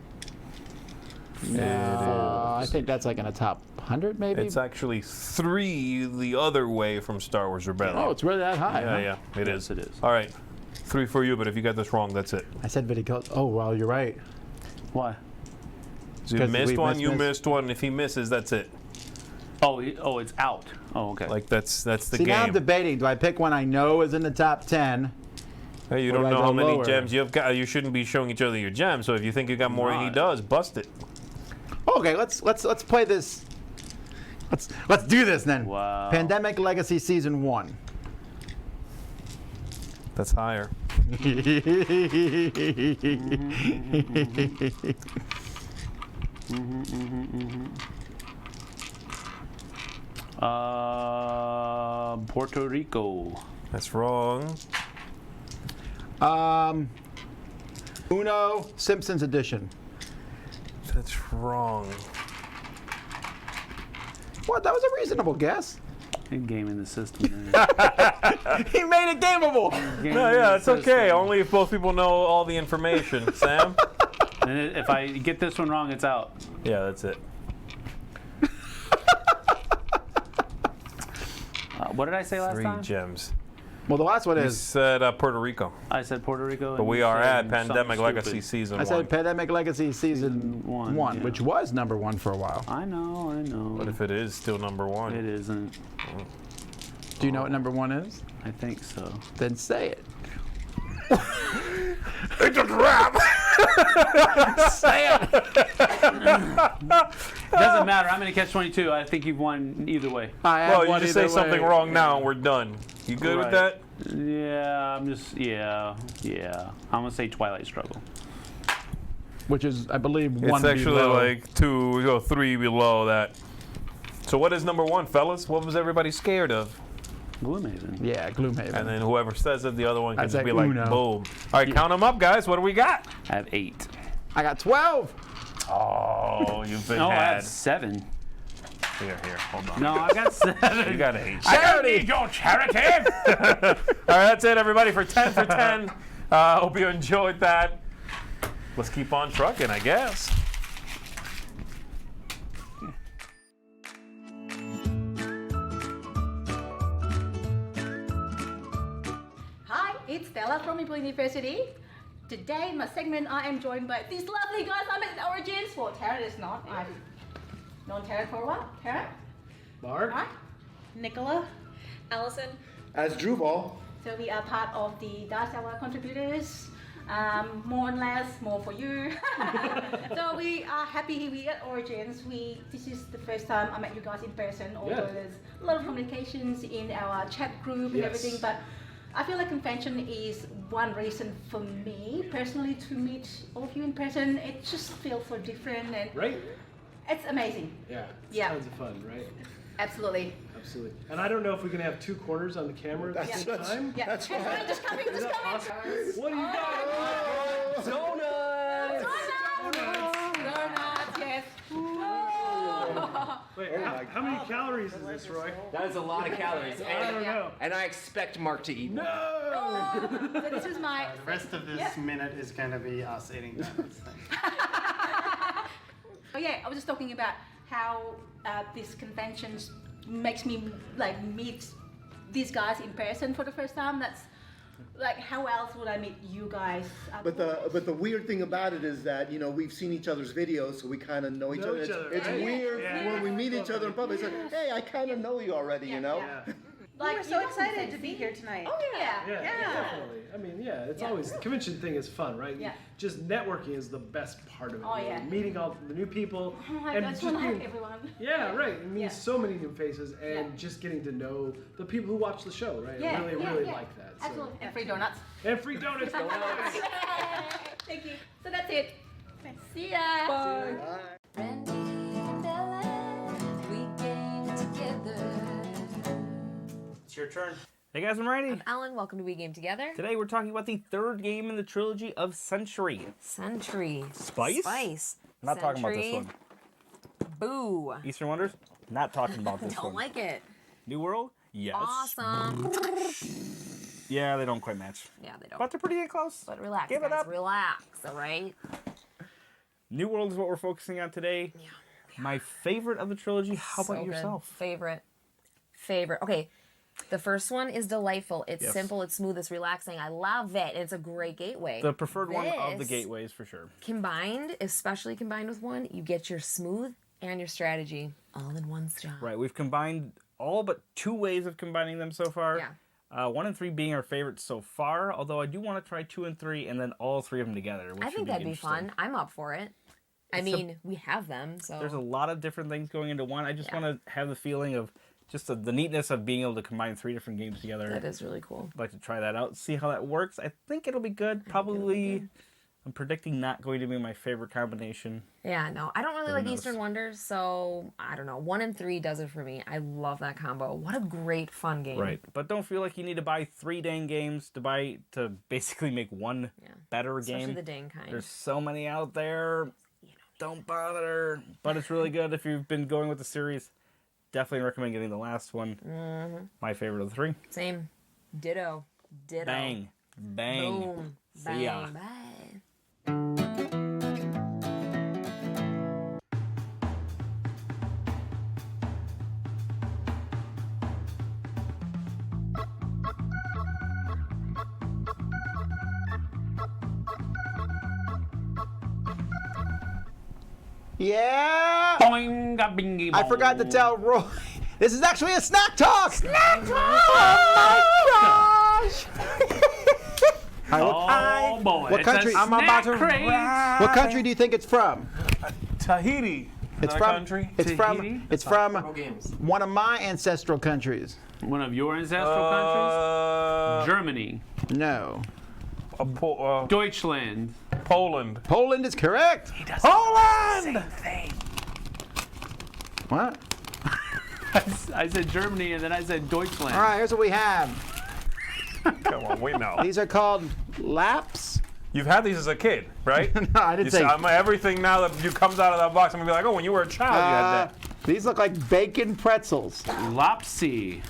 I think that's like in the top 100, maybe. It's actually 3 the other way from Star Wars Rebellion. Oh, it's really that high. yeah, huh? yeah, it Yes, is. it is. All right, 3 for you. But if you got this wrong, that's it. I said viticulture. Oh, well, you're right. Why? So you 'Cause missed we one, you missed. missed one. If he misses, that's it. Oh, it's out. Oh, okay. Like that's the See, now I'm game. debating. Do I pick one I know is in the top 10? Hey, you Or don't do I know go how many lower? gems you've got. You shouldn't be showing each other your gems. So if you think you got more than he Right. does, bust it. Okay, let's play this. Let's do this then. Wow. Pandemic Legacy Season 1. That's higher. Puerto Rico. That's wrong. Uno Simpsons Edition. That's wrong. What? That was a reasonable guess. Good game in the system. He made it gameable. No, yeah, it's okay. Only if both people know all the information. Sam? And if I get this one wrong, it's out. Yeah, that's it. What did I say last 3 time? gems. Well, the last one You is. said Puerto Rico. I said Puerto Rico. But and we you are said at Pandemic something Legacy stupid. Season 1. I said Pandemic Legacy Season 1, One, yeah. which was number 1 for a while. I know. But if it is still number 1. It isn't. Do you know what number 1 is? I think so. Then say it. It's a trap! Say it. It doesn't matter. I'm going to catch 22. I think you've won either way. I have Well, you one just say either something way. wrong now and we're done. You good with Right. that? Yeah, I'm going to say Twilight Struggle. Which is, I believe, one It's actually below. like 2 or 3 below that. So what is number 1, fellas? What was everybody scared of? Gloomhaven. Yeah, Gloomhaven. And then whoever says it, the other one can I'd just say be like, Uno. boom. All right, count them up, guys. What do we got? I have 8. I got 12. Oh, you've been No, I had. have 7. Here, hold on. No, I got 7. You got 8. Charity. your charity. All right, that's it, everybody, for 10 for 10. Hope you enjoyed that. Let's keep on trucking, I guess. it's Stella from Meeple University. Today, in my segment, I am joined by these lovely guys. I'm at Origins. Well, Taryn is not. I've known Taryn for a while. Taryn? Mark? Nicola? Allison? As Drupal. So we are part of the Darstella contributors. More and less, more for you. So we are happy here we at Origins. This is the first time I met you guys in person, although there's a lot of communications in our chat group and everything, but I feel like convention is one reason for me personally to meet all of you in person. It just feels so different and it's amazing. Yeah, it's tons of fun, right? Absolutely. Absolutely. And I don't know if we can have two corners on the camera at the same time. Yeah. That's right. Just coming. What do you got? Donuts! Donuts, yes. Wait, how many calories is this, Roy? That is a lot of calories. I don't know. And I expect Mark to eat more. So this is my... The rest of this minute is going to be us eating donuts. Oh yeah, I was just talking about how this convention makes me like meet these guys in person for the first time. That's like, how else would I meet you guys? But the weird thing about it is that, you know, we've seen each other's videos, so we kind of know each other. It's weird when we meet each other in public. It's like, hey, I kind of know you already, you know? Like, we're so excited to be here tonight. Oh yeah. Definitely. I mean, it's always, the convention thing is fun, right? Yeah. Just networking is the best part of it. Oh, yeah. Meeting all the new people. Oh my and God, I just just want to being, hug everyone. yeah, right. It means so many new faces and just getting to know the people who watch the show, right? Yeah, I really like that. So. Absolutely. And free donuts. And free donuts. Thank you. So that's it. See ya. Bye. Randy and Ellen, we game together. It's your turn. Hey guys, I'm Randy. I'm Ellen. Welcome to We Game Together. Today we're talking about the third game in the trilogy of Century. Century. Spice? Spice. I'm not talking about this one. Boo. Eastern Wonders? Not talking about this one. Don't like it. New World? Yes. Awesome. Yeah, they don't quite match. Yeah, they don't. But they're pretty close. But relax, Give guys. it up. Relax, all right? New World is what we're focusing on today. Yeah. My favorite of the trilogy. How about yourself? Favorite. Okay. The first one is delightful. It's simple, it's smooth, it's relaxing. I love it. It's a great gateway. The preferred one of the gateways for sure. Combined, especially combined with one, you get your smooth and your strategy all in one shot. Right. We've combined all but 2 ways of combining them so far. Yeah. 1 and 3 being our favorites so far, although I do want to try 2 and 3 and then all 3 of them together. Which I think that'd be fun. I'm up for it. I mean, we have them, so... There's a lot of different things going into one. I just want to have the feeling of just the neatness of being able to combine 3 different games together. That is really cool. I'd like to try that out, see how that works. I think it'll be good. Probably, I'm predicting not going to be my favorite combination. Yeah, no, I don't really like Eastern Wonders, so I don't know. 1 and 3 does it for me. I love that combo. What a great, fun game. Right, but don't feel like you need to buy 3 dang games to basically make one better game. Especially the dang kind. There's so many out there. Don't bother. But it's really good if you've been going with the series. Definitely recommend getting the last one. My favorite of the 3. Same. Ditto. Bang. Bang. Boom. See ya. Bye. Yeah! Boing-a-bingy-bong. I forgot to tell Roy. This is actually a snack talk! Snack talk! Oh my gosh! Oh boy. What country? I'm about to What country do you think it's from? Tahiti. It's from one of my ancestral countries. One of your ancestral countries? Germany. No. Deutschland. Poland. Poland is correct. He does Poland! the same thing. What? I said Germany and then I said Deutschland. All right, here's what we have. Come on, we know. These are called laps. You've had these as a kid, right? No, I didn't say. Everything now that comes out of that box, I'm gonna be like, oh, when you were a child, you had that. These look like bacon pretzels. Lopsy.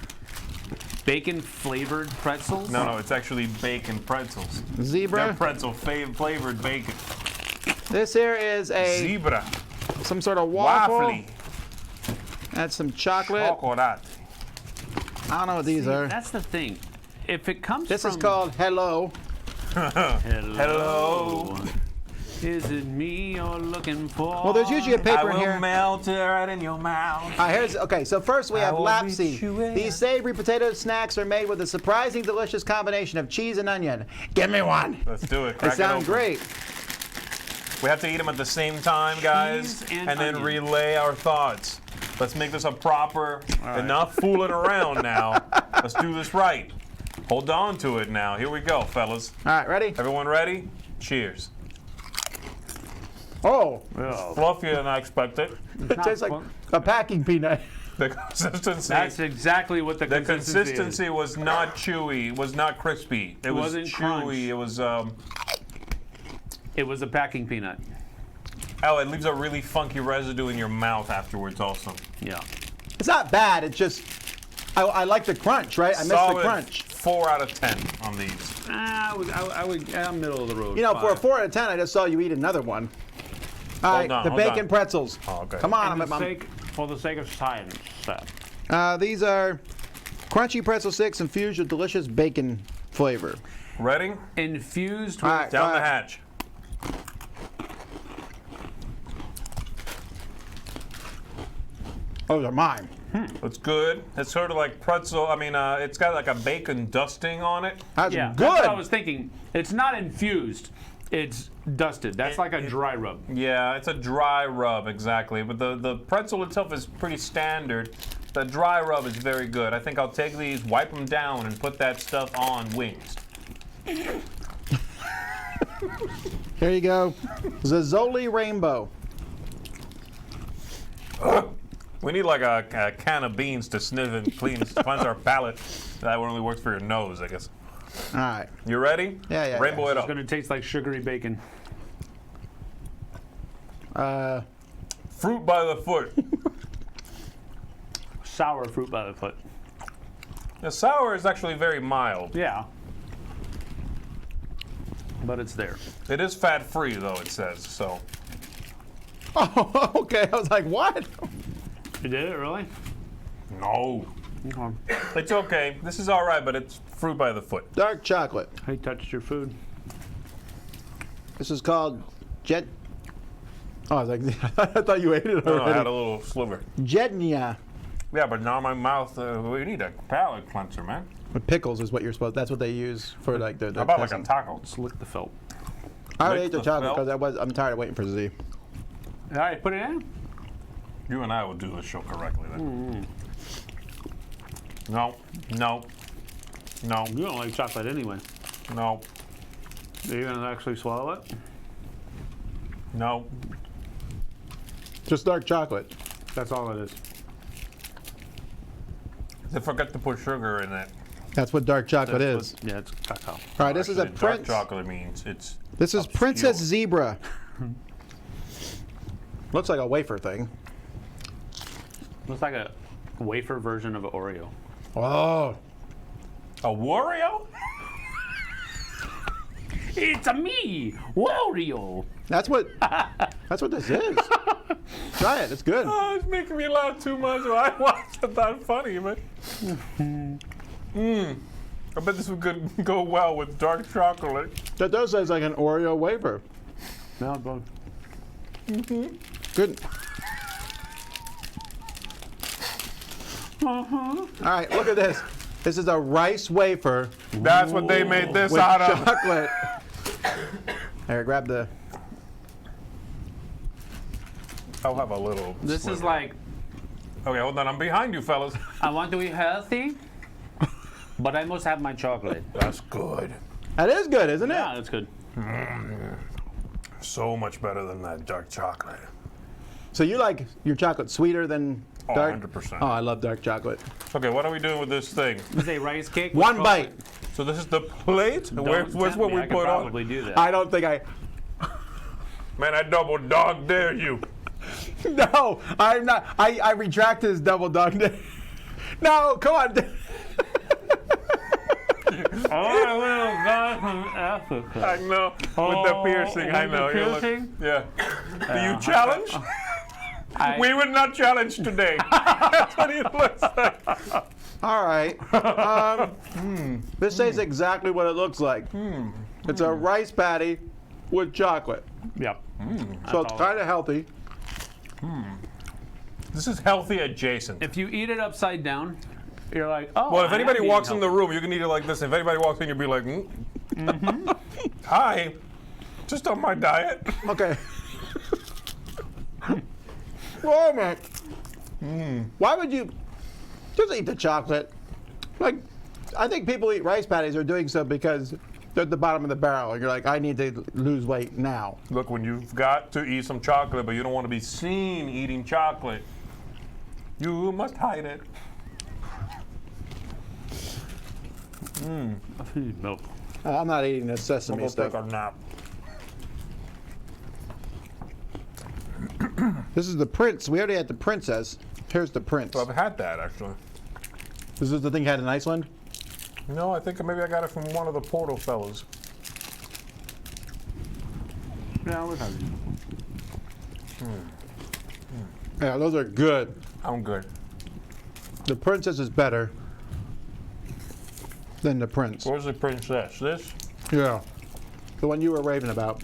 Bacon flavored pretzels? No, it's actually bacon pretzels. Zebra. They're pretzel flavored bacon. This here is a Zebra. some sort of waffle. Waffly. That's some chocolate. Chocolate. I don't know what these are. That's the thing. if it comes This from... is called Hello. Hello. Is it me you're looking for? Well, there's usually a paper in I here. will melt it right in your mouth. Okay, so first we have I will lapsy. beat you in. These savory potato snacks are made with a surprising delicious combination of cheese and onion. Give me one. Let's do it. They Crack it sound open. great. We have to eat them at the same time, guys, Cheese and then onion. relay our thoughts. Let's make this a proper, enough fooling around now. Let's do this right. Hold on to it now. Here we go, fellas. All right, ready? Everyone ready? Cheers. Oh, Fluffier than I expected. it tastes like a packing peanut. The consistency. That's exactly what the consistency was not chewy. Was not crispy. It was wasn't chewy. crunch. It was. It was a packing peanut. Oh, it leaves a really funky residue in your mouth afterwards. Also. Yeah. It's not bad. It's just I like the crunch, right? I miss the Solid crunch. 4 out of 10 on these. I would middle of the road. You know, for a 5. 4 out of 10, I just saw you eat another one. All right, on, the hold bacon on. pretzels. Oh, okay. Come on, For the sake of science. these are crunchy pretzel sticks infused with delicious bacon flavor. Ready? Infused All with right, Down the hatch. Those are mine. It's good. It's sort of like pretzel. I mean, it's got like a bacon dusting on it. That's Yeah, good. that's what I was thinking. It's not infused. It's dusted. That's like a dry rub. Yeah, it's a dry rub, exactly. But the pretzel itself is pretty standard. The dry rub is very good. I think I'll take these, wipe them down, and put that stuff on wings. Here you go. Zazzoli Rainbow. We need like a can of beans to sniff and cleanse our palate. That only works for your nose, I guess. All right. You ready? Yeah. Rainbow it It's up. going to taste like sugary bacon. Fruit by the foot. Sour fruit by the foot. The sour is actually very mild. Yeah. But it's there. It is fat-free, though, it says, so. Oh, okay. I was like, what? You did it, really? No. Okay. It's okay. This is all right, but it's fruit by the foot. Dark chocolate. I touched your food. This is called Jet. Oh, I was like, I thought you ate it No, already. I had a little sliver. Jetnia. Yeah, but now my mouth, we need a palate cleanser, man. With pickles is what you're supposed. That's what they use for like the. How about like a dressing. taco? Let's lick the felt. I already lick ate the the chocolate felt? because I'm tired of waiting for Z. All right, put it in. You and I will do this show correctly then. No. You don't like chocolate anyway. No. Are you going to actually swallow it? No. Just dark chocolate. That's all it is. They forgot to put sugar in it. That's what dark chocolate is. Yeah, it's cacao. All right, this is a Actually, dark prince. chocolate means it's. This is obscure. Princess Zebra. Looks like a wafer thing. Looks like a wafer version of Oreo. Oh. A Wario? It's a me, Wario. That's what this is. Try it. It's good. Oh, it's making me laugh too much. I watched it that funny, man. I bet this would go well with dark chocolate. That does taste like an Oreo wafer. No, bro. Good. All right, look at this. This is a rice wafer. That's what they made this with out of. chocolate. Here, grab the. I'll have a little. This is sliver. like, Okay, hold on. I'm behind you, fellas. I want to eat healthy, but I must have my chocolate. That's good. That is good, isn't it? Yeah, that's good. So much better than that dark chocolate. So you like your chocolate sweeter than Oh, dark? 100%. Oh, I love dark chocolate. Okay, what are we doing with this thing? Is a rice cake? with One chocolate? bite. So this is the plate? Don't Where's tempt what me, we I could put probably on? do that. I don't think I. Man, I double dog dare you. No, I'm not. I retract this double dog. No, come on. Oh, little guy from Africa. I know. With the piercing, I with know. the You look- piercing? yeah. Do you challenge? I- We would not challenge today. That's what he looks like. All right. This tastes exactly what it looks like. It's a rice patty with chocolate. Yep. So it's kind of healthy. This is healthy adjacent. If you eat it upside down, you're like, oh. Well, if I anybody am walks eating in the room, you can eat it like this. If anybody walks in, you'll be like, hi, just on my diet. Okay. Oh, man. Why would you just eat the chocolate? Like, I think people eat rice patties are doing so because they're at the bottom of the barrel. And you're like, I need to lose weight now. Look, when you've got to eat some chocolate, but you don't want to be seen eating chocolate, you must hide it. Milk. I'm not eating this sesame We'll stuff. take our nap. This is the prince. We already had the princess. Here's the prince. Well, I've had that, actually. This is the thing you had in Iceland? No, I think maybe I got it from one of the Portal fellas. Yeah, we've had it. Yeah, those are good. I'm good. The princess is better than the prince. Where's the princess? This? Yeah. The one you were raving about.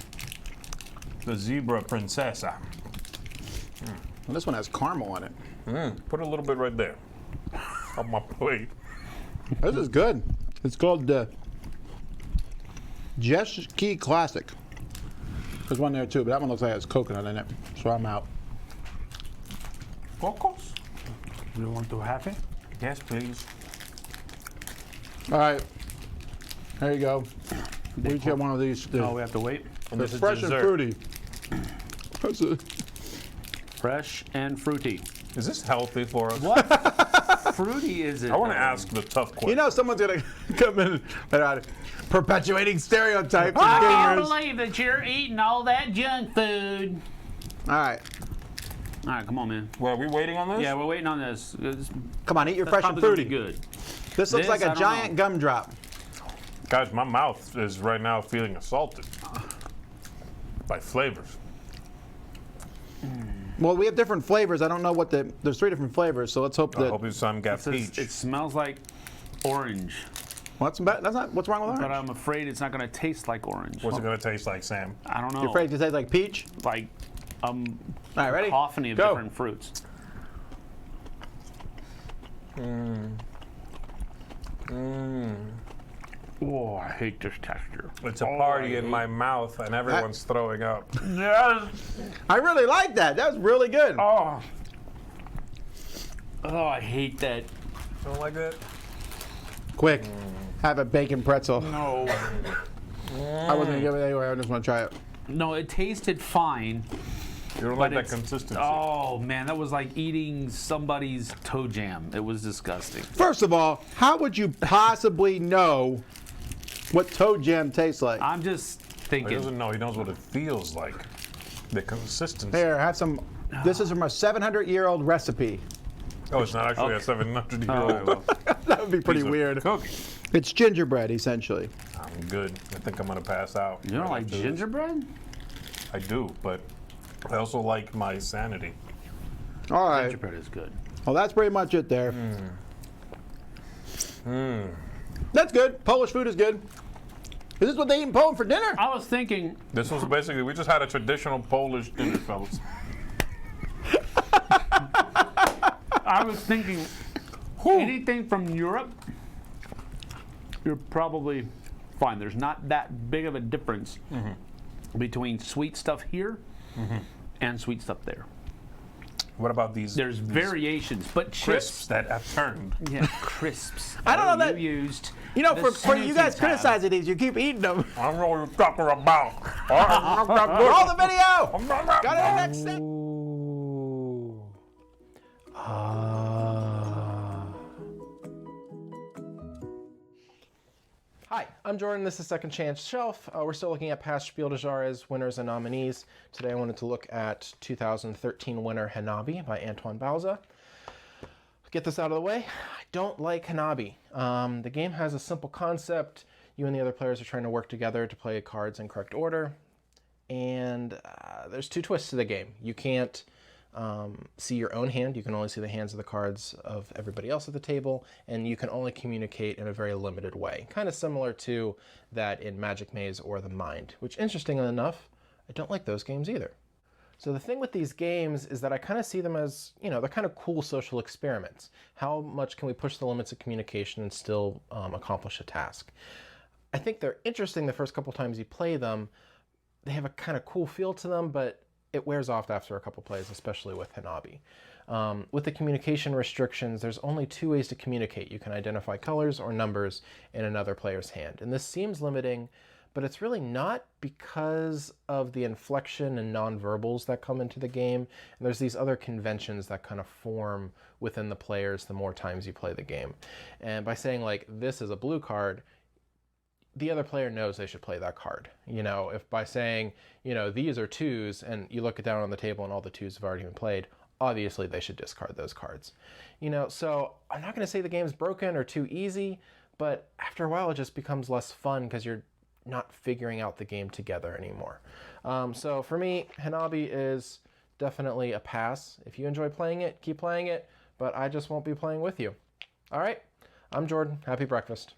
The zebra princessa. Well, this one has caramel in it. Put a little bit right there on my plate. This is good. It's called the Jess Key Classic. There's one there too, but that one looks like it has coconut in it, so I'm out. Cocos? You want to have it? Yes, please. All right. There you go. We each get one of these. Oh, we have to wait? And It's this is fresh and dessert. fruity. That's it. Fresh and fruity. Is this healthy for us? What fruity is it? I want to ask the tough question. You know someone's going to come in and perpetuating stereotypes I and can't gamers. believe that you're eating all that junk food. All right. All right, come on, man. Well, are we waiting on this? Yeah, we're waiting on this. Come on, eat your That's fresh and probably fruity. gonna be good. This looks like I a don't giant know. gumdrop. Guys, my mouth is right now feeling assaulted by flavors. Well, we have different flavors. I don't know what there's 3 different flavors, so let's hope I that. hope this time got peach. It smells like orange, That's not. What's wrong with orange? but I'm afraid it's not going to taste like orange. What's it going to taste like, Sam? I don't know. You're afraid to taste like peach? Like All right, ready? cacophony of Go. different fruits. Oh, I hate this texture. It's a party in my mouth and everyone's throwing up. Yes. I really like that. That was really good. Oh, I hate that. Don't like that? Quick, have a bacon pretzel. No. I wasn't gonna give it anyway. I just want to try it. No, it tasted fine. You don't but like that it's- consistency. Oh man, that was like eating somebody's toe jam. It was disgusting. First of all, how would you possibly know what toe jam tastes like? I'm just He thinking. doesn't know. He knows what it feels like. The consistency. Here, have some. This is from a 700-year-old recipe. Oh, it's not actually a 700-year-old. That would be pretty piece of weird. cookie. It's gingerbread, essentially. I'm good. I think I'm going to pass out. You don't like after this. gingerbread? I do, but I also like my sanity. All right. Gingerbread is good. Well, that's pretty much it there. That's good. Polish food is good. Is this what they eat in Poland for dinner? I was thinking. This was basically, we just had a traditional Polish dinner, fellas. I was thinking. Anything from Europe, you're probably fine. There's not that big of a difference between sweet stuff here and sweet stuff there. What about these? There's variations, but crisps chips. that have turned. Yeah, crisps. I don't know that- you used. You know, the for you guys Snoopy tab. criticizing these, you keep eating them. I don't know what you're talking about. Roll the video. Got it next step. Hi, I'm Jordan. This is Second Chance Shelf. We're still looking at past Spiel des Jahres winners and nominees. Today I wanted to look at 2013 winner Hanabi by Antoine Bauza. Get this out of the way. I don't like Hanabi. The game has a simple concept. You and the other players are trying to work together to play cards in correct order. And there's two twists to the game. You can't see your own hand. You can only see the hands of the cards of everybody else at the table, and you can only communicate in a very limited way. Kind of similar to that in Magic Maze or The Mind, which, interestingly enough, I don't like those games either. So the thing with these games is that I kind of see them as, they're kind of cool social experiments. How much can we push the limits of communication and still accomplish a task? I think they're interesting the first couple times you play them. They have a kind of cool feel to them, but it wears off after a couple plays, especially with Hanabi. With the communication restrictions, there's only 2 ways to communicate. You can identify colors or numbers in another player's hand. And this seems limiting, but it's really not because of the inflection and nonverbals that come into the game. And there's these other conventions that kind of form within the players the more times you play the game. And by saying, like, this is a blue card, the other player knows they should play that card. If by saying, these are 2s, and you look it down on the table and all the 2s have already been played, obviously they should discard those cards. So I'm not going to say the game's broken or too easy, but after a while it just becomes less fun because you're not figuring out the game together anymore. So for me, Hanabi is definitely a pass. If you enjoy playing it, keep playing it, but I just won't be playing with you. All right, I'm Jordan. Happy breakfast.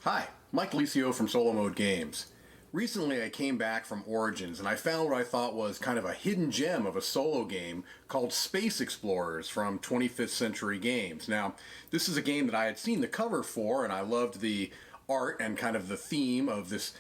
Hi, Mike Licio from Solo Mode Games. Recently I came back from Origins and I found what I thought was kind of a hidden gem of a solo game called Space Explorers from 25th Century Games. Now, this is a game that I had seen the cover for, and I loved the art and kind of the theme of this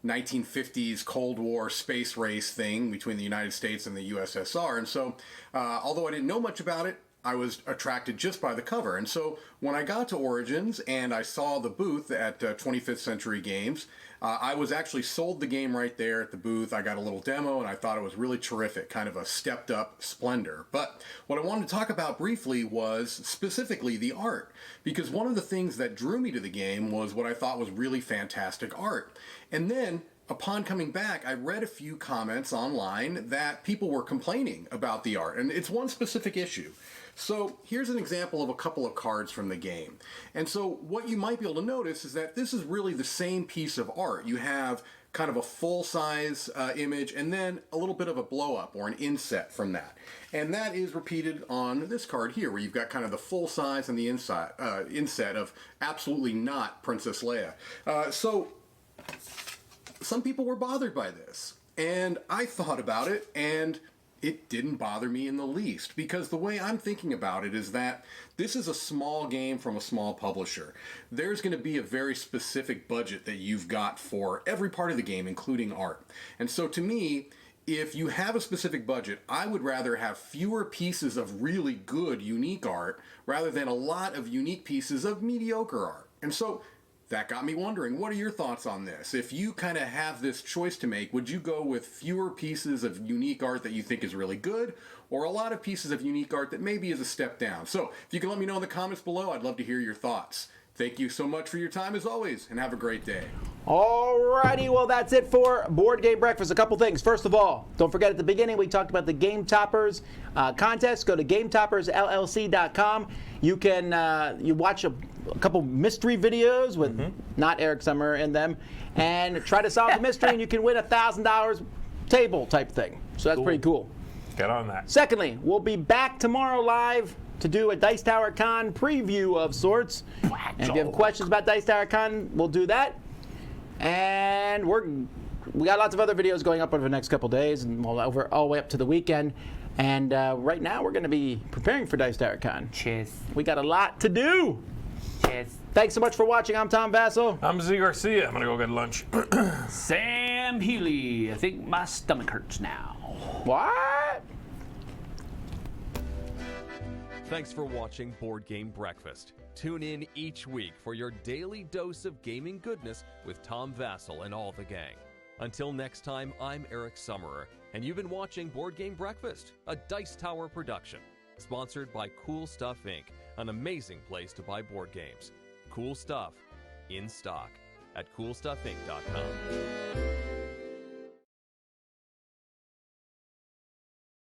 1950s Cold War space race thing between the United States and the USSR. And so, although I didn't know much about it, I was attracted just by the cover. And so when I got to Origins and I saw the booth at 25th Century Games, I was actually sold the game right there at the booth. I got a little demo and I thought it was really terrific, kind of a stepped up splendor. But what I wanted to talk about briefly was specifically the art, because one of the things that drew me to the game was what I thought was really fantastic art. And then upon coming back, I read a few comments online that people were complaining about the art, and it's one specific issue. So here's an example of a couple of cards from the game. And so what you might be able to notice is that this is really the same piece of art. You have kind of a full-size image and then a little bit of a blow-up or an inset from that. And that is repeated on this card here, where you've got kind of the full-size and the inset of absolutely not Princess Leia. So some people were bothered by this, and I thought about it, and it didn't bother me in the least, because the way I'm thinking about it is that this is a small game from a small publisher. There's going to be a very specific budget that you've got for every part of the game, including art. And so to me, if you have a specific budget, I would rather have fewer pieces of really good, unique art rather than a lot of unique pieces of mediocre art. And so that got me wondering, what are your thoughts on this? If you kind of have this choice to make, would you go with fewer pieces of unique art that you think is really good, or a lot of pieces of unique art that maybe is a step down? So if you can let me know in the comments below, I'd love to hear your thoughts. Thank you so much for your time as always, and have a great day. Alrighty, well that's it for Board Game Breakfast. A couple things. First of all, don't forget at the beginning we talked about the Game Toppers contest. Go to GameToppersLLC.com. You can you watch a couple mystery videos with not Eric Summer in them, and try to solve the mystery, and you can win $1,000 table type thing. So that's pretty cool. Get on that. Secondly, we'll be back tomorrow live to do a Dice Tower Con preview of sorts. And if you have questions about Dice Tower Con, we'll do that. And we got lots of other videos going up over the next couple days, and all the way up to the weekend. And right now we're going to be preparing for Dice Tower Con. Cheers. We got a lot to do. Cheers. Thanks so much for watching. I'm Tom Vassell. I'm Z Garcia. I'm going to go get lunch. Sam Healy. I think my stomach hurts now. What? Thanks for watching Board Game Breakfast. Tune in each week for your daily dose of gaming goodness with Tom Vassell and all the gang. Until next time, I'm Eric Summerer, and you've been watching Board Game Breakfast, a Dice Tower production, sponsored by Cool Stuff Inc., an amazing place to buy board games. Cool stuff in stock at CoolStuffInc.com.